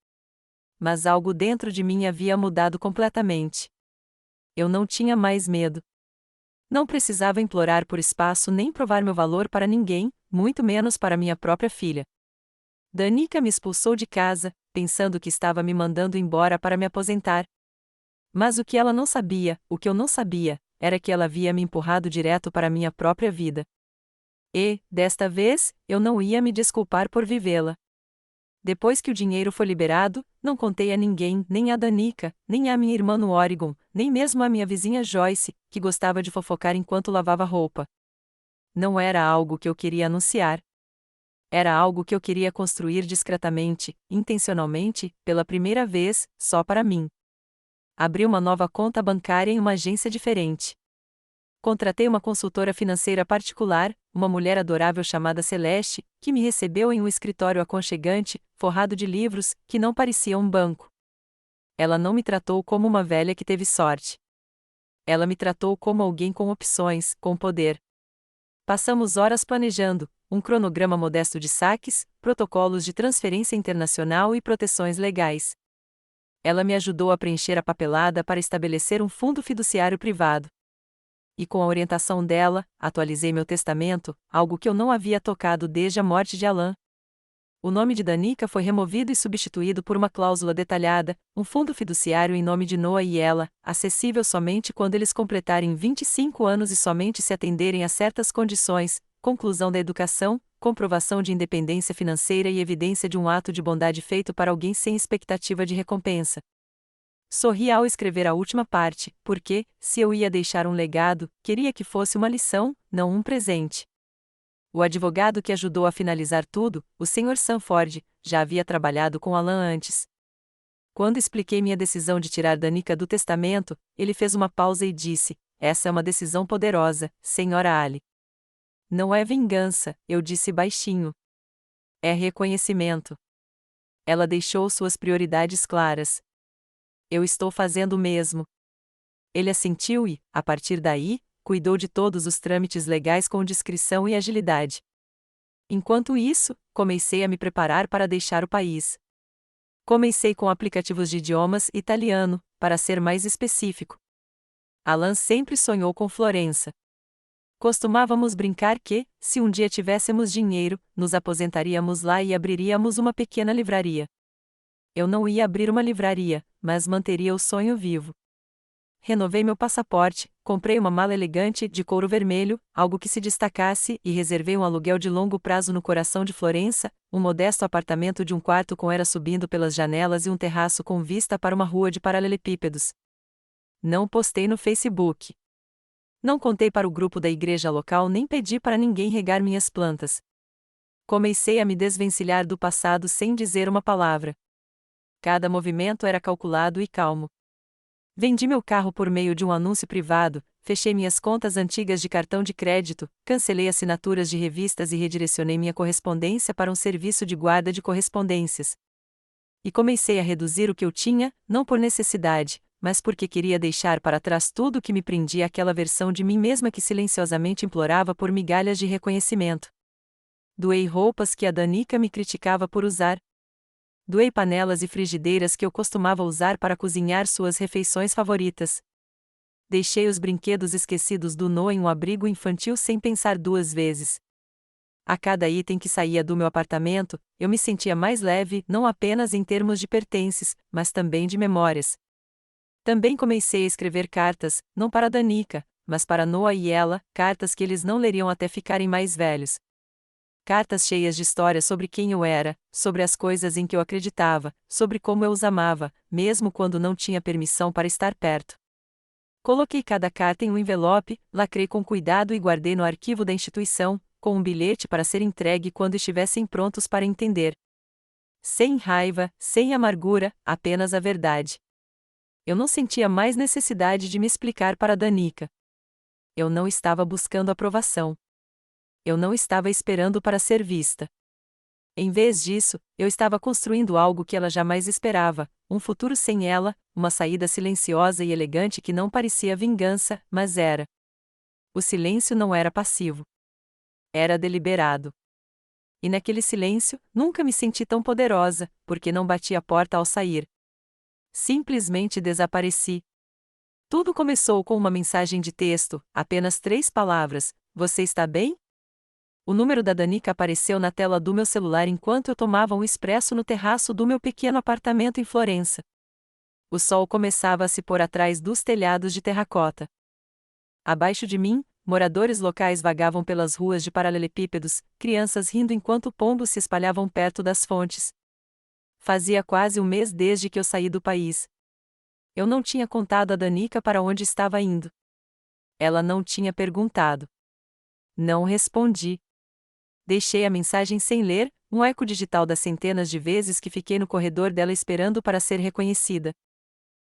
Mas algo dentro de mim havia mudado completamente. Eu não tinha mais medo. Não precisava implorar por espaço nem provar meu valor para ninguém, muito menos para minha própria filha. Danica me expulsou de casa, pensando que estava me mandando embora para me aposentar. Mas o que ela não sabia, o que eu não sabia, era que ela havia me empurrado direto para minha própria vida. E, desta vez, eu não ia me desculpar por vivê-la. Depois que o dinheiro foi liberado, não contei a ninguém, nem a Danica, nem a minha irmã no Oregon, nem mesmo a minha vizinha Joyce, que gostava de fofocar enquanto lavava roupa. Não era algo que eu queria anunciar. Era algo que eu queria construir discretamente, intencionalmente, pela primeira vez, só para mim. Abri uma nova conta bancária em uma agência diferente. Contratei uma consultora financeira particular, uma mulher adorável chamada Celeste, que me recebeu em um escritório aconchegante, forrado de livros, que não parecia um banco. Ela não me tratou como uma velha que teve sorte. Ela me tratou como alguém com opções, com poder. Passamos horas planejando um cronograma modesto de saques, protocolos de transferência internacional e proteções legais. Ela me ajudou a preencher a papelada para estabelecer um fundo fiduciário privado. E com a orientação dela, atualizei meu testamento, algo que eu não havia tocado desde a morte de Alan. O nome de Danica foi removido e substituído por uma cláusula detalhada, um fundo fiduciário em nome de Noah e ela, acessível somente quando eles completarem 25 anos e somente se atenderem a certas condições, conclusão da educação, comprovação de independência financeira e evidência de um ato de bondade feito para alguém sem expectativa de recompensa. Sorri ao escrever a última parte, porque, se eu ia deixar um legado, queria que fosse uma lição, não um presente. O advogado que ajudou a finalizar tudo, o Sr. Sanford, já havia trabalhado com Alan antes. Quando expliquei minha decisão de tirar Danica do testamento, ele fez uma pausa e disse: "Essa é uma decisão poderosa, Sra. Ali." "Não é vingança", eu disse baixinho. "É reconhecimento." Ela deixou suas prioridades claras. "Eu estou fazendo o mesmo." Ele assentiu e, a partir daí, cuidou de todos os trâmites legais com discrição e agilidade. Enquanto isso, comecei a me preparar para deixar o país. Comecei com aplicativos de idiomas italiano, para ser mais específico. Alan sempre sonhou com Florença. Costumávamos brincar que, se um dia tivéssemos dinheiro, nos aposentaríamos lá e abriríamos uma pequena livraria. Eu não ia abrir uma livraria, mas manteria o sonho vivo. Renovei meu passaporte, comprei uma mala elegante de couro vermelho, algo que se destacasse, e reservei um aluguel de longo prazo no coração de Florença, um modesto apartamento de um quarto com era subindo pelas janelas e um terraço com vista para uma rua de paralelepípedos. Não postei no Facebook. Não contei para o grupo da igreja local nem pedi para ninguém regar minhas plantas. Comecei a me desvencilhar do passado sem dizer uma palavra. Cada movimento era calculado e calmo. Vendi meu carro por meio de um anúncio privado, fechei minhas contas antigas de cartão de crédito, cancelei assinaturas de revistas e redirecionei minha correspondência para um serviço de guarda de correspondências. E comecei a reduzir o que eu tinha, não por necessidade, mas porque queria deixar para trás tudo que me prendia àquela versão de mim mesma que silenciosamente implorava por migalhas de reconhecimento. Doei roupas que a Danica me criticava por usar. Doei panelas e frigideiras que eu costumava usar para cozinhar suas refeições favoritas. Deixei os brinquedos esquecidos do Noah em um abrigo infantil sem pensar duas vezes. A cada item que saía do meu apartamento, eu me sentia mais leve, não apenas em termos de pertences, mas também de memórias. Também comecei a escrever cartas, não para Danica, mas para Noah e ela, cartas que eles não leriam até ficarem mais velhos. Cartas cheias de histórias sobre quem eu era, sobre as coisas em que eu acreditava, sobre como eu os amava, mesmo quando não tinha permissão para estar perto. Coloquei cada carta em um envelope, lacrei com cuidado e guardei no arquivo da instituição, com um bilhete para ser entregue quando estivessem prontos para entender. Sem raiva, sem amargura, apenas a verdade. Eu não sentia mais necessidade de me explicar para Danica. Eu não estava buscando aprovação. Eu não estava esperando para ser vista. Em vez disso, eu estava construindo algo que ela jamais esperava, um futuro sem ela, uma saída silenciosa e elegante que não parecia vingança, mas era. O silêncio não era passivo. Era deliberado. E naquele silêncio, nunca me senti tão poderosa, porque não bati a porta ao sair. Simplesmente desapareci. Tudo começou com uma mensagem de texto, apenas 3 palavras: "Você está bem?" O número da Danica apareceu na tela do meu celular enquanto eu tomava um expresso no terraço do meu pequeno apartamento em Florença. O sol começava a se pôr atrás dos telhados de terracota. Abaixo de mim, moradores locais vagavam pelas ruas de paralelepípedos, crianças rindo enquanto pombos se espalhavam perto das fontes. Fazia quase um mês desde que eu saí do país. Eu não tinha contado a Danica para onde estava indo. Ela não tinha perguntado. Não respondi. Deixei a mensagem sem ler, um eco digital das centenas de vezes que fiquei no corredor dela esperando para ser reconhecida.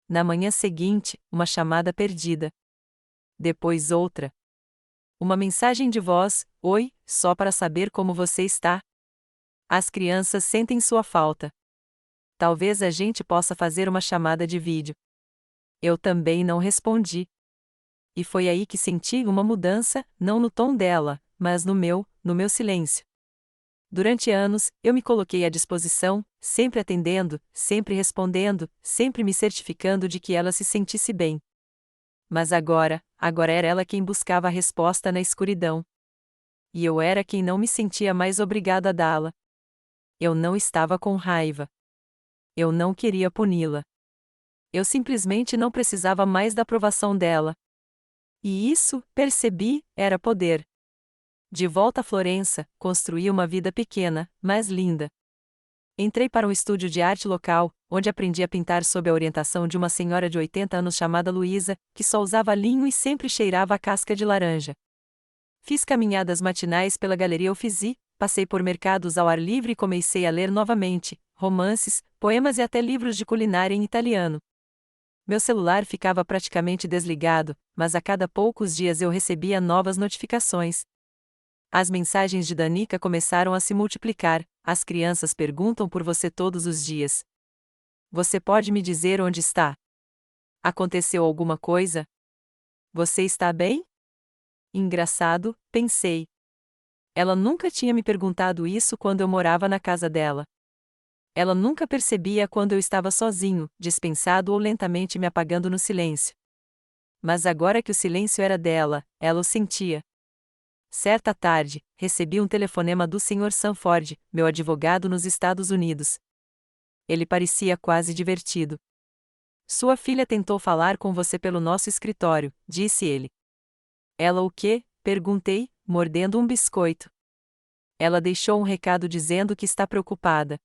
Na manhã seguinte, uma chamada perdida. Depois outra. Uma mensagem de voz: Oi, só para saber como você está. As crianças sentem sua falta. Talvez a gente possa fazer uma chamada de vídeo. Eu também não respondi. E foi aí que senti uma mudança, não no tom dela, mas no meu silêncio. Durante anos, eu me coloquei à disposição, sempre atendendo, sempre respondendo, sempre me certificando de que ela se sentisse bem. Mas agora era ela quem buscava a resposta na escuridão. E eu era quem não me sentia mais obrigado a dá-la. Eu não estava com raiva. Eu não queria puni-la. Eu simplesmente não precisava mais da aprovação dela. E isso, percebi, era poder. De volta a Florença, construí uma vida pequena, mas linda. Entrei para um estúdio de arte local, onde aprendi a pintar sob a orientação de uma senhora de 80 anos chamada Luísa, que só usava linho e sempre cheirava a casca de laranja. Fiz caminhadas matinais pela Galeria Uffizi, passei por mercados ao ar livre e comecei a ler novamente, romances, poemas e até livros de culinária em italiano. Meu celular ficava praticamente desligado, mas a cada poucos dias eu recebia novas notificações. As mensagens de Danica começaram a se multiplicar. As crianças perguntam por você todos os dias. Você pode me dizer onde está? Aconteceu alguma coisa? Você está bem? Engraçado, pensei. Ela nunca tinha me perguntado isso quando eu morava na casa dela. Ela nunca percebia quando eu estava sozinho, dispensado ou lentamente me apagando no silêncio. Mas agora que o silêncio era dela, ela o sentia. Certa tarde, recebi um telefonema do Sr. Sanford, meu advogado nos Estados Unidos. Ele parecia quase divertido. Sua filha tentou falar com você pelo nosso escritório, disse ele. Ela o quê? Perguntei, mordendo um biscoito. Ela deixou um recado dizendo que está preocupada.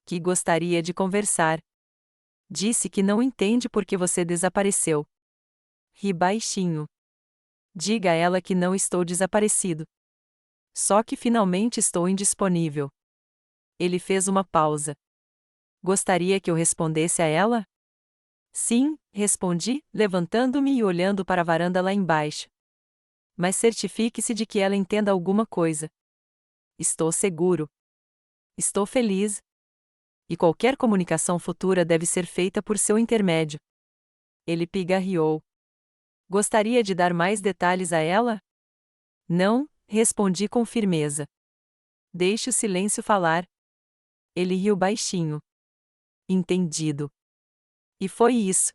Que gostaria de conversar. Disse que não entende por que você desapareceu. Ri baixinho. Diga a ela que não estou desaparecido. Só que finalmente estou indisponível. Ele fez uma pausa. Gostaria que eu respondesse a ela? Sim, respondi, levantando-me e olhando para a varanda lá embaixo. Mas certifique-se de que ela entenda alguma coisa. Estou seguro. Estou feliz. E qualquer comunicação futura deve ser feita por seu intermédio. Ele pigarreou. Gostaria de dar mais detalhes a ela? Não, respondi com firmeza. Deixe o silêncio falar. Ele riu baixinho. Entendido. E foi isso.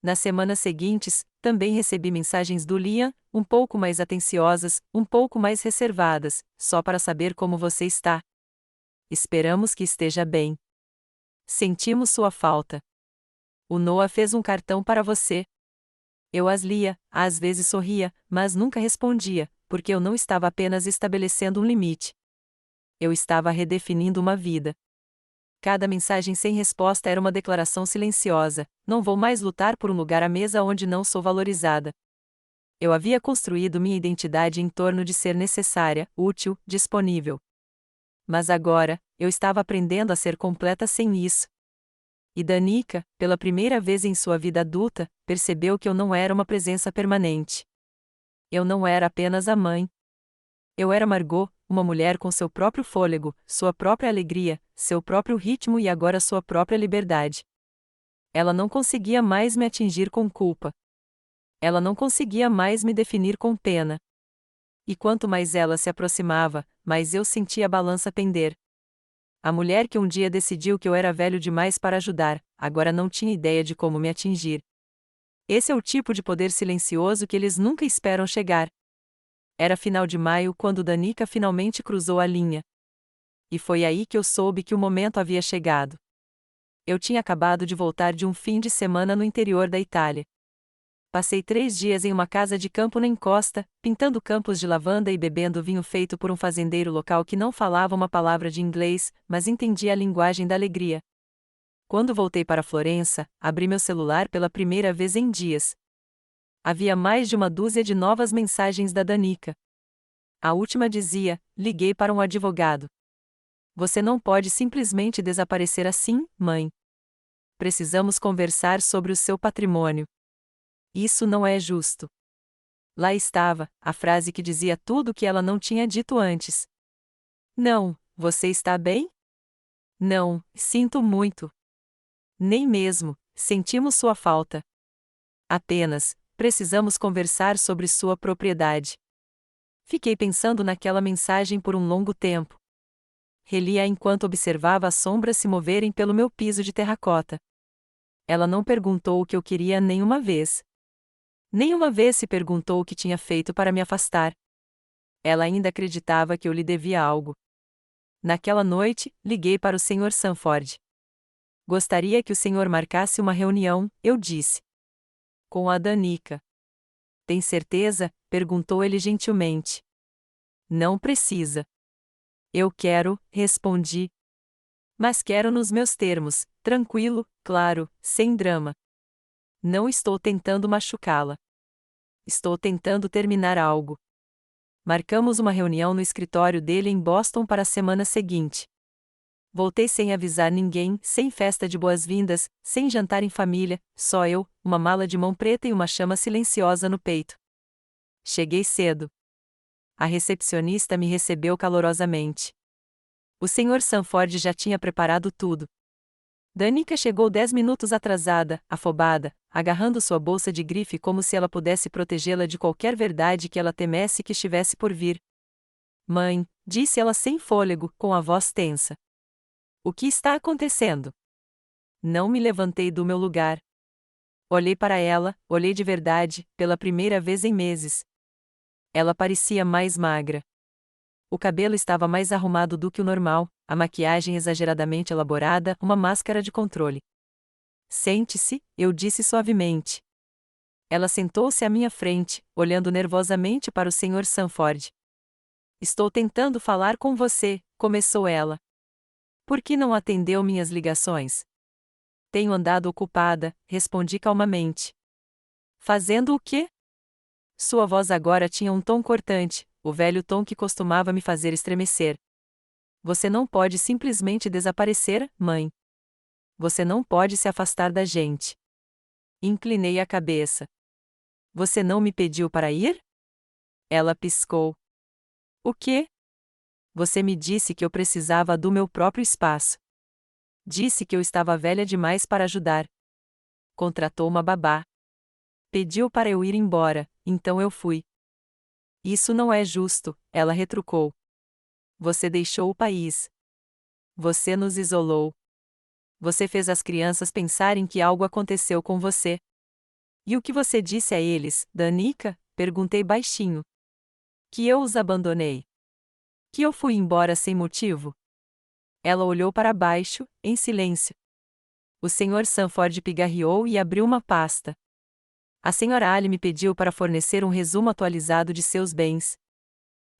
Nas semanas seguintes, também recebi mensagens do Liam, um pouco mais atenciosas, um pouco mais reservadas, só para saber como você está. Esperamos que esteja bem. Sentimos sua falta. O Noah fez um cartão para você. Eu as lia, às vezes sorria, mas nunca respondia, porque eu não estava apenas estabelecendo um limite. Eu estava redefinindo uma vida. Cada mensagem sem resposta era uma declaração silenciosa: não vou mais lutar por um lugar à mesa onde não sou valorizada. Eu havia construído minha identidade em torno de ser necessária, útil, disponível. Mas agora, eu estava aprendendo a ser completa sem isso. E Danica, pela primeira vez em sua vida adulta, percebeu que eu não era uma presença permanente. Eu não era apenas a mãe. Eu era Margot, uma mulher com seu próprio fôlego, sua própria alegria, seu próprio ritmo e agora sua própria liberdade. Ela não conseguia mais me atingir com culpa. Ela não conseguia mais me definir com pena. E quanto mais ela se aproximava, mais eu sentia a balança pender. A mulher que um dia decidiu que eu era velho demais para ajudar, agora não tinha ideia de como me atingir. Esse é o tipo de poder silencioso que eles nunca esperam chegar. Era final de maio quando Danica finalmente cruzou a linha. E foi aí que eu soube que o momento havia chegado. Eu tinha acabado de voltar de um fim de semana no interior da Itália. Passei 3 dias em uma casa de campo na encosta, pintando campos de lavanda e bebendo vinho feito por um fazendeiro local que não falava uma palavra de inglês, mas entendia a linguagem da alegria. Quando voltei para Florença, abri meu celular pela primeira vez em dias. Havia mais de uma dúzia de novas mensagens da Danica. A última dizia: liguei para um advogado. Você não pode simplesmente desaparecer assim, mãe. Precisamos conversar sobre o seu patrimônio. Isso não é justo. Lá estava, a frase que dizia tudo o que ela não tinha dito antes. Não, você está bem? Não, sinto muito. Nem mesmo, sentimos sua falta. Apenas, precisamos conversar sobre sua propriedade. Fiquei pensando naquela mensagem por um longo tempo. Relia enquanto observava as sombras se moverem pelo meu piso de terracota. Ela não perguntou o que eu queria nenhuma vez. Nenhuma vez se perguntou o que tinha feito para me afastar. Ela ainda acreditava que eu lhe devia algo. Naquela noite, liguei para o Sr. Sanford. Gostaria que o senhor marcasse uma reunião, eu disse. Com a Danica. Tem certeza? Perguntou ele gentilmente. Não precisa. Eu quero, respondi. Mas quero nos meus termos, tranquilo, claro, sem drama. Não estou tentando machucá-la. Estou tentando terminar algo. Marcamos uma reunião no escritório dele em Boston para a semana seguinte. Voltei sem avisar ninguém, sem festa de boas-vindas, sem jantar em família, só eu, uma mala de mão preta e uma chama silenciosa no peito. Cheguei cedo. A recepcionista me recebeu calorosamente. O Sr. Sanford já tinha preparado tudo. Danica chegou 10 minutos atrasada, afobada, agarrando sua bolsa de grife como se ela pudesse protegê-la de qualquer verdade que ela temesse que estivesse por vir. Mãe, disse ela sem fôlego, com a voz tensa. O que está acontecendo? Não me levantei do meu lugar. Olhei para ela, olhei de verdade, pela primeira vez em meses. Ela parecia mais magra. O cabelo estava mais arrumado do que o normal, a maquiagem exageradamente elaborada, uma máscara de controle. Sente-se, eu disse suavemente. Ela sentou-se à minha frente, olhando nervosamente para o Sr. Sanford. Estou tentando falar com você, começou ela. Por que não atendeu minhas ligações? Tenho andado ocupada, respondi calmamente. Fazendo o quê? Sua voz agora tinha um tom cortante, o velho tom que costumava me fazer estremecer. Você não pode simplesmente desaparecer, mãe. Você não pode se afastar da gente. Inclinei a cabeça. Você não me pediu para ir? Ela piscou. O quê? Você me disse que eu precisava do meu próprio espaço. Disse que eu estava velha demais para ajudar. Contratou uma babá. Pediu para eu ir embora, então eu fui. Isso não é justo, ela retrucou. Você deixou o país. Você nos isolou. Você fez as crianças pensarem que algo aconteceu com você. E o que você disse a eles, Danica? Perguntei baixinho. Que eu os abandonei. Que eu fui embora sem motivo. Ela olhou para baixo, em silêncio. O Sr. Sanford pigarreou e abriu uma pasta. A Sra. Ali me pediu para fornecer um resumo atualizado de seus bens.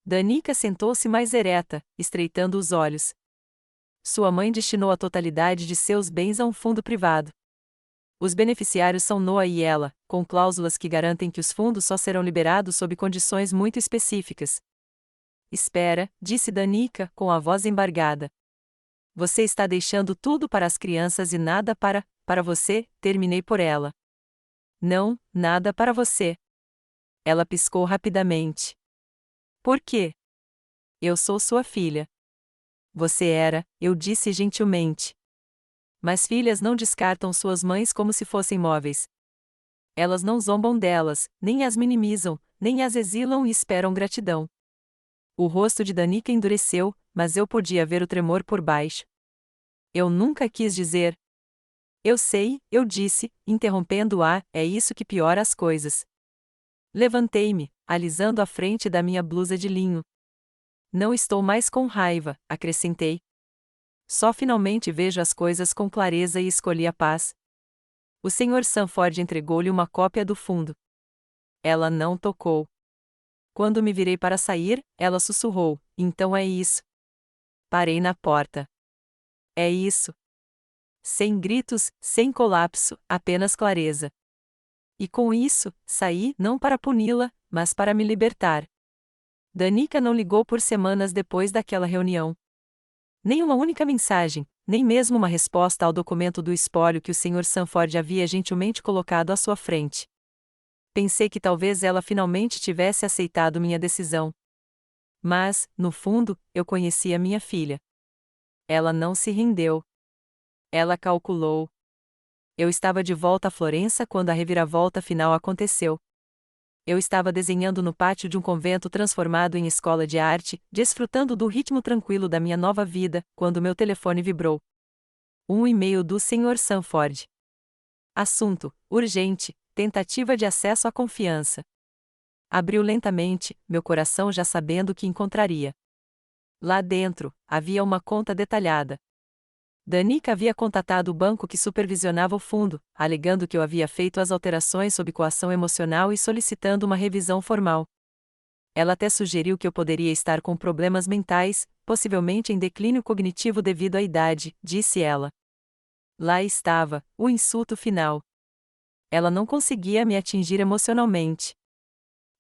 Danica sentou-se mais ereta, estreitando os olhos. Sua mãe destinou a totalidade de seus bens a um fundo privado. Os beneficiários são Noah e ela, com cláusulas que garantem que os fundos só serão liberados sob condições muito específicas. Espera, disse Danica, com a voz embargada. Você está deixando tudo para as crianças e nada para você, terminei por ela. Não, nada para você. Ela piscou rapidamente. Por quê? Eu sou sua filha. Você era, eu disse gentilmente. Mas filhas não descartam suas mães como se fossem móveis. Elas não zombam delas, nem as minimizam, nem as exilam e esperam gratidão. O rosto de Danica endureceu, mas eu podia ver o tremor por baixo. Eu nunca quis dizer. Eu sei, eu disse, interrompendo-a, é isso que piora as coisas. Levantei-me, alisando a frente da minha blusa de linho. Não estou mais com raiva, acrescentei. Só finalmente vejo as coisas com clareza e escolhi a paz. O Sr. Sanford entregou-lhe uma cópia do fundo. Ela não tocou. Quando me virei para sair, ela sussurrou, então é isso. Parei na porta. É isso. Sem gritos, sem colapso, apenas clareza. E com isso, saí, não para puni-la, mas para me libertar. Danica não ligou por semanas depois daquela reunião. Nem uma única mensagem, nem mesmo uma resposta ao documento do espólio que o Sr. Sanford havia gentilmente colocado à sua frente. Pensei que talvez ela finalmente tivesse aceitado minha decisão. Mas, no fundo, eu conhecia minha filha. Ela não se rendeu. Ela calculou. Eu estava de volta a Florença quando a reviravolta final aconteceu. Eu estava desenhando no pátio de um convento transformado em escola de arte, desfrutando do ritmo tranquilo da minha nova vida, quando meu telefone vibrou. Um e-mail do Sr. Sanford. Assunto: urgente, tentativa de acesso à confiança. Abriu lentamente, meu coração já sabendo o que encontraria. Lá dentro, havia uma conta detalhada. Danica havia contatado o banco que supervisionava o fundo, alegando que eu havia feito as alterações sob coação emocional e solicitando uma revisão formal. Ela até sugeriu que eu poderia estar com problemas mentais, possivelmente em declínio cognitivo devido à idade, disse ela. Lá estava, o insulto final. Ela não conseguia me atingir emocionalmente.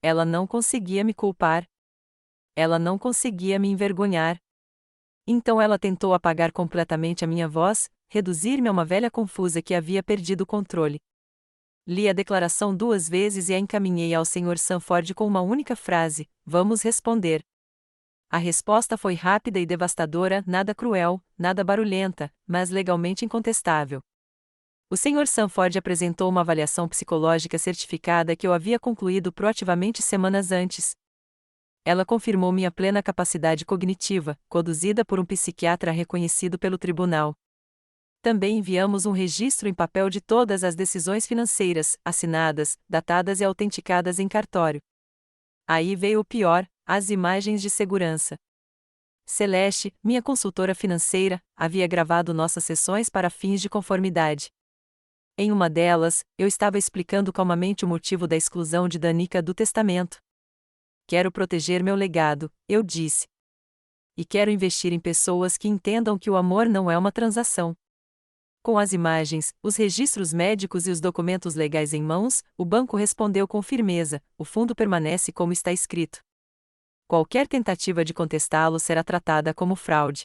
Ela não conseguia me culpar. Ela não conseguia me envergonhar. Então ela tentou apagar completamente a minha voz, reduzir-me a uma velha confusa que havia perdido o controle. Li a declaração 2 vezes e a encaminhei ao Sr. Sanford com uma única frase: vamos responder. A resposta foi rápida e devastadora, nada cruel, nada barulhenta, mas legalmente incontestável. O Sr. Sanford apresentou uma avaliação psicológica certificada que eu havia concluído proativamente semanas antes. Ela confirmou minha plena capacidade cognitiva, conduzida por um psiquiatra reconhecido pelo tribunal. Também enviamos um registro em papel de todas as decisões financeiras, assinadas, datadas e autenticadas em cartório. Aí veio o pior: as imagens de segurança. Celeste, minha consultora financeira, havia gravado nossas sessões para fins de conformidade. Em uma delas, eu estava explicando calmamente o motivo da exclusão de Danica do testamento. Quero proteger meu legado, eu disse. E quero investir em pessoas que entendam que o amor não é uma transação. Com as imagens, os registros médicos e os documentos legais em mãos, o banco respondeu com firmeza: o fundo permanece como está escrito. Qualquer tentativa de contestá-lo será tratada como fraude.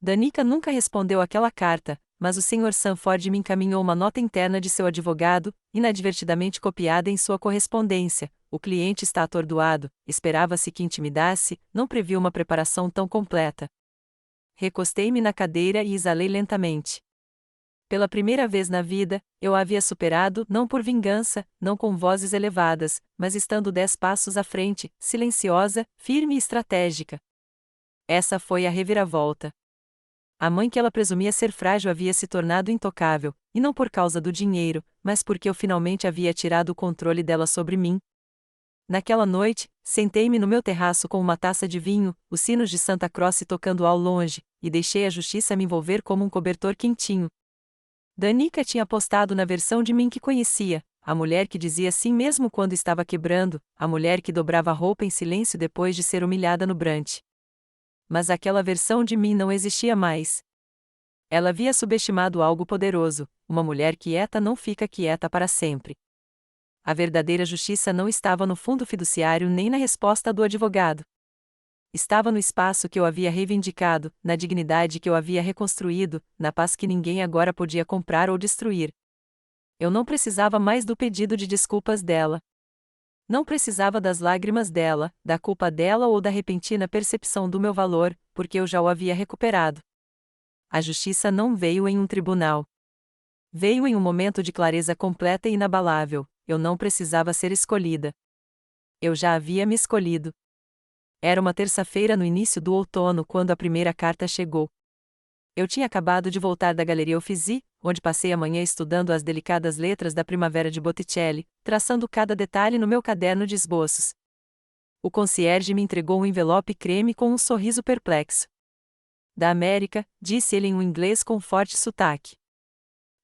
Danica nunca respondeu àquela carta, mas o Sr. Sanford me encaminhou uma nota interna de seu advogado, inadvertidamente copiada em sua correspondência. O cliente está atordoado, esperava-se que intimidasse, não previu uma preparação tão completa. Recostei-me na cadeira e exalei lentamente. Pela primeira vez na vida, eu a havia superado não por vingança, não com vozes elevadas, mas estando 10 passos à frente, silenciosa, firme e estratégica. Essa foi a reviravolta. A mãe que ela presumia ser frágil havia se tornado intocável, e não por causa do dinheiro, mas porque eu finalmente havia tirado o controle dela sobre mim. Naquela noite, sentei-me no meu terraço com uma taça de vinho, os sinos de Santa Croce tocando ao longe, e deixei a justiça me envolver como um cobertor quentinho. Danica tinha apostado na versão de mim que conhecia, a mulher que dizia sim mesmo quando estava quebrando, a mulher que dobrava a roupa em silêncio depois de ser humilhada no brunch. Mas aquela versão de mim não existia mais. Ela havia subestimado algo poderoso: uma mulher quieta não fica quieta para sempre. A verdadeira justiça não estava no fundo fiduciário nem na resposta do advogado. Estava no espaço que eu havia reivindicado, na dignidade que eu havia reconstruído, na paz que ninguém agora podia comprar ou destruir. Eu não precisava mais do pedido de desculpas dela. Não precisava das lágrimas dela, da culpa dela ou da repentina percepção do meu valor, porque eu já o havia recuperado. A justiça não veio em um tribunal. Veio em um momento de clareza completa e inabalável: eu não precisava ser escolhida. Eu já havia me escolhido. Era uma terça-feira no início do outono quando a primeira carta chegou. Eu tinha acabado de voltar da Galeria Uffizi, onde passei a manhã estudando as delicadas letras da Primavera de Botticelli, traçando cada detalhe no meu caderno de esboços. O concierge me entregou um envelope creme com um sorriso perplexo. Da América, disse ele em um inglês com forte sotaque.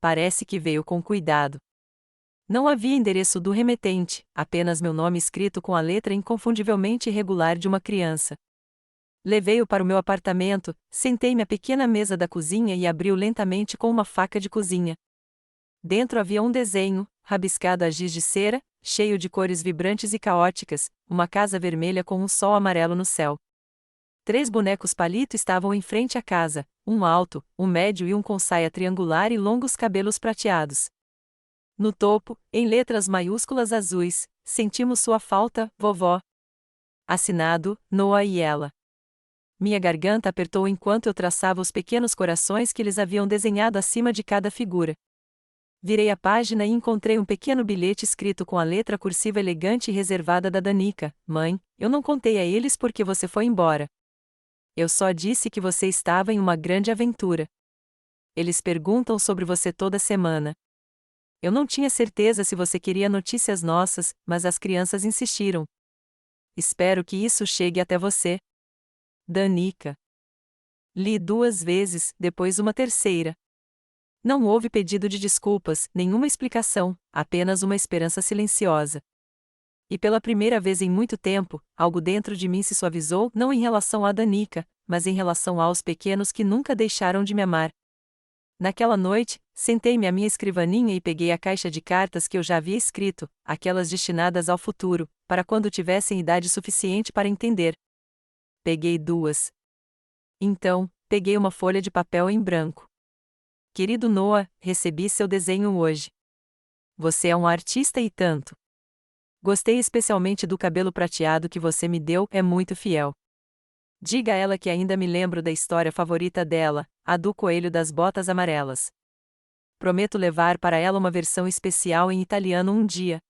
Parece que veio com cuidado. Não havia endereço do remetente, apenas meu nome escrito com a letra inconfundivelmente irregular de uma criança. Levei-o para o meu apartamento, sentei-me à pequena mesa da cozinha e abri-o lentamente com uma faca de cozinha. Dentro havia um desenho, rabiscado a giz de cera, cheio de cores vibrantes e caóticas, uma casa vermelha com um sol amarelo no céu. 3 bonecos palito estavam em frente à casa, um alto, um médio e um com saia triangular e longos cabelos prateados. No topo, em letras maiúsculas azuis, sentimos sua falta, vovó. Assinado, Noah e ela. Minha garganta apertou enquanto eu traçava os pequenos corações que eles haviam desenhado acima de cada figura. Virei a página e encontrei um pequeno bilhete escrito com a letra cursiva elegante e reservada da Danica. Mãe, eu não contei a eles porque você foi embora. Eu só disse que você estava em uma grande aventura. Eles perguntam sobre você toda semana. Eu não tinha certeza se você queria notícias nossas, mas as crianças insistiram. Espero que isso chegue até você. Danica. Li 2 vezes, depois uma terceira. Não houve pedido de desculpas, nenhuma explicação, apenas uma esperança silenciosa. E pela primeira vez em muito tempo, algo dentro de mim se suavizou, não em relação a Danica, mas em relação aos pequenos que nunca deixaram de me amar. Naquela noite, sentei-me à minha escrivaninha e peguei a caixa de cartas que eu já havia escrito, aquelas destinadas ao futuro, para quando tivessem idade suficiente para entender. Peguei 2. Então, peguei uma folha de papel em branco. Querido Noah, recebi seu desenho hoje. Você é um artista e tanto. Gostei especialmente do cabelo prateado que você me deu, é muito fiel. Diga a ela que ainda me lembro da história favorita dela, a do coelho das botas amarelas. Prometo levar para ela uma versão especial em italiano um dia.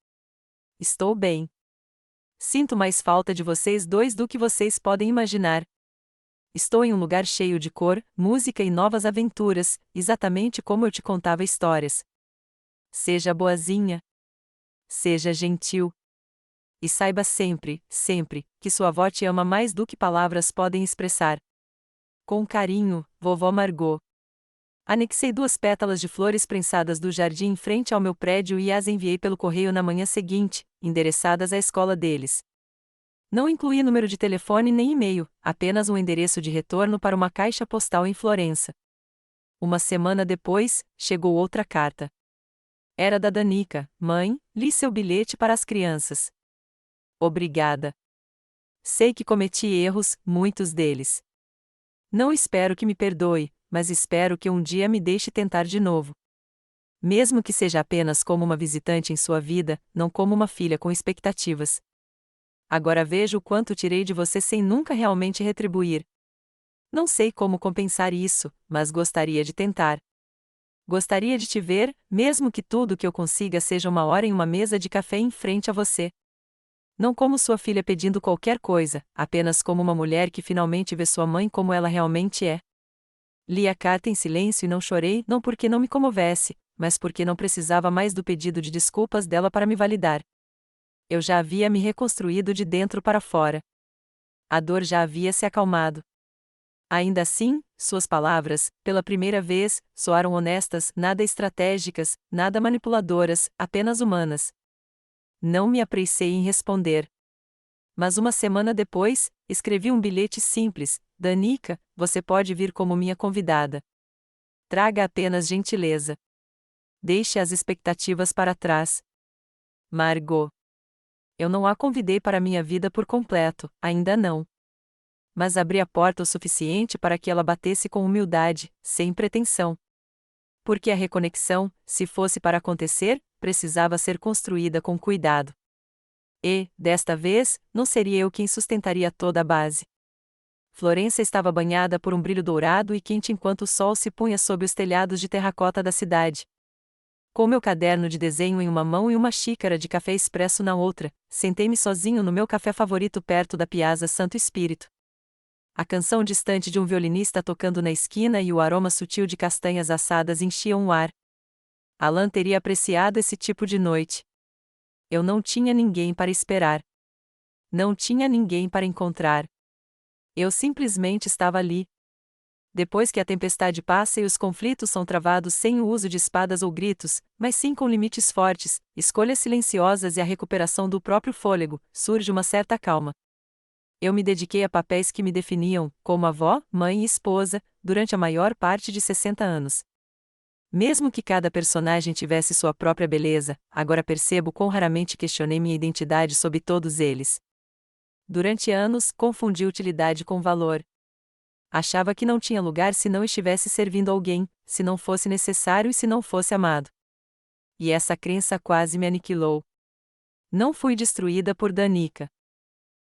Estou bem. Sinto mais falta de vocês dois do que vocês podem imaginar. Estou em um lugar cheio de cor, música e novas aventuras, exatamente como eu te contava histórias. Seja boazinha. Seja gentil. E saiba sempre, sempre, que sua avó te ama mais do que palavras podem expressar. Com carinho, vovó Margot. Anexei 2 pétalas de flores prensadas do jardim em frente ao meu prédio e as enviei pelo correio na manhã seguinte, endereçadas à escola deles. Não incluí número de telefone nem e-mail, apenas um endereço de retorno para uma caixa postal em Florença. Uma semana depois, chegou outra carta. Era da Danica. Mãe, li seu bilhete para as crianças. Obrigada. Sei que cometi erros, muitos deles. Não espero que me perdoe, mas espero que um dia me deixe tentar de novo. Mesmo que seja apenas como uma visitante em sua vida, não como uma filha com expectativas. Agora vejo o quanto tirei de você sem nunca realmente retribuir. Não sei como compensar isso, mas gostaria de tentar. Gostaria de te ver, mesmo que tudo que eu consiga seja uma hora em uma mesa de café em frente a você. Não como sua filha pedindo qualquer coisa, apenas como uma mulher que finalmente vê sua mãe como ela realmente é. Li a carta em silêncio e não chorei, não porque não me comovesse, mas porque não precisava mais do pedido de desculpas dela para me validar. Eu já havia me reconstruído de dentro para fora. A dor já havia se acalmado. Ainda assim, suas palavras, pela primeira vez, soaram honestas, nada estratégicas, nada manipuladoras, apenas humanas. Não me apressei em responder. Mas uma semana depois, escrevi um bilhete simples: Danica, você pode vir como minha convidada. Traga apenas gentileza. Deixe as expectativas para trás. Margot. Eu não a convidei para minha vida por completo, ainda não. Mas abri a porta o suficiente para que ela batesse com humildade, sem pretensão. Porque a reconexão, se fosse para acontecer, precisava ser construída com cuidado. E, desta vez, não seria eu quem sustentaria toda a base. Florença estava banhada por um brilho dourado e quente enquanto o sol se punha sob os telhados de terracota da cidade. Com meu caderno de desenho em uma mão e uma xícara de café expresso na outra, sentei-me sozinho no meu café favorito perto da Piazza Santo Espírito. A canção distante de um violinista tocando na esquina e o aroma sutil de castanhas assadas enchiam o ar. Alan teria apreciado esse tipo de noite. Eu não tinha ninguém para esperar. Não tinha ninguém para encontrar. Eu simplesmente estava ali. Depois que a tempestade passa e os conflitos são travados sem o uso de espadas ou gritos, mas sim com limites fortes, escolhas silenciosas e a recuperação do próprio fôlego, surge uma certa calma. Eu me dediquei a papéis que me definiam, como avó, mãe e esposa, durante a maior parte de 60 anos. Mesmo que cada personagem tivesse sua própria beleza, agora percebo quão raramente questionei minha identidade sob todos eles. Durante anos, confundi utilidade com valor. Achava que não tinha lugar se não estivesse servindo alguém, se não fosse necessário e se não fosse amado. E essa crença quase me aniquilou. Não fui destruída por Danica.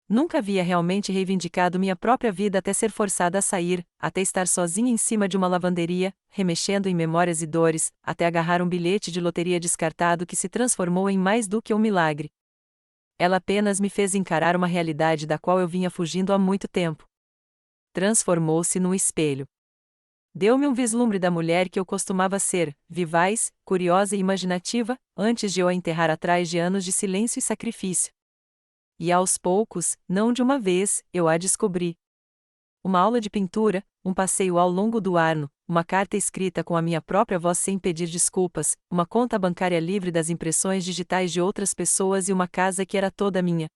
Nunca havia realmente reivindicado minha própria vida até ser forçada a sair, até estar sozinha em cima de uma lavanderia, remexendo em memórias e dores, até agarrar um bilhete de loteria descartado que se transformou em mais do que um milagre. Ela apenas me fez encarar uma realidade da qual eu vinha fugindo há muito tempo. Transformou-se num espelho. Deu-me um vislumbre da mulher que eu costumava ser, vivaz, curiosa e imaginativa, antes de eu a enterrar atrás de anos de silêncio e sacrifício. E aos poucos, não de uma vez, eu a descobri. Uma aula de pintura, um passeio ao longo do Arno, uma carta escrita com a minha própria voz sem pedir desculpas, uma conta bancária livre das impressões digitais de outras pessoas e uma casa que era toda minha.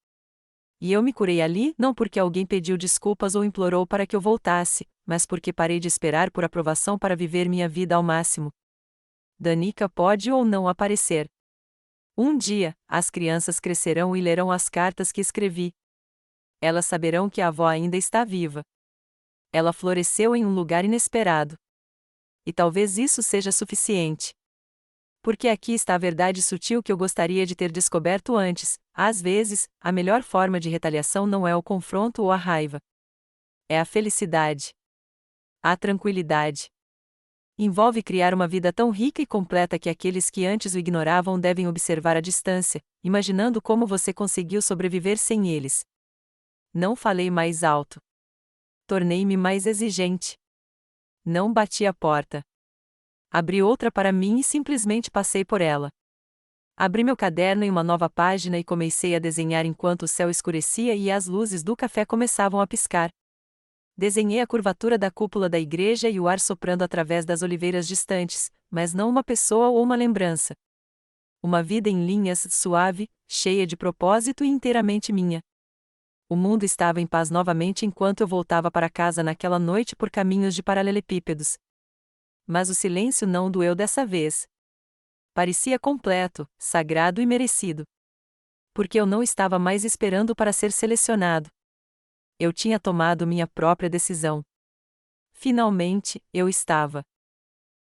E eu me curei ali não porque alguém pediu desculpas ou implorou para que eu voltasse, mas porque parei de esperar por aprovação para viver minha vida ao máximo. Danica pode ou não aparecer. Um dia, as crianças crescerão e lerão as cartas que escrevi. Elas saberão que a avó ainda está viva. Ela floresceu em um lugar inesperado. E talvez isso seja suficiente. Porque aqui está a verdade sutil que eu gostaria de ter descoberto antes: às vezes, a melhor forma de retaliação não é o confronto ou a raiva. É a felicidade. A tranquilidade. Envolve criar uma vida tão rica e completa que aqueles que antes o ignoravam devem observar à distância, imaginando como você conseguiu sobreviver sem eles. Não falei mais alto. Tornei-me mais exigente. Não bati a porta. Abri outra para mim e simplesmente passei por ela. Abri meu caderno em uma nova página e comecei a desenhar enquanto o céu escurecia e as luzes do café começavam a piscar. Desenhei a curvatura da cúpula da igreja e o ar soprando através das oliveiras distantes, mas não uma pessoa ou uma lembrança. Uma vida em linhas, suave, cheia de propósito e inteiramente minha. O mundo estava em paz novamente enquanto eu voltava para casa naquela noite por caminhos de paralelepípedos. Mas o silêncio não doeu dessa vez. Parecia completo, sagrado e merecido. Porque eu não estava mais esperando para ser selecionado. Eu tinha tomado minha própria decisão. Finalmente, eu estava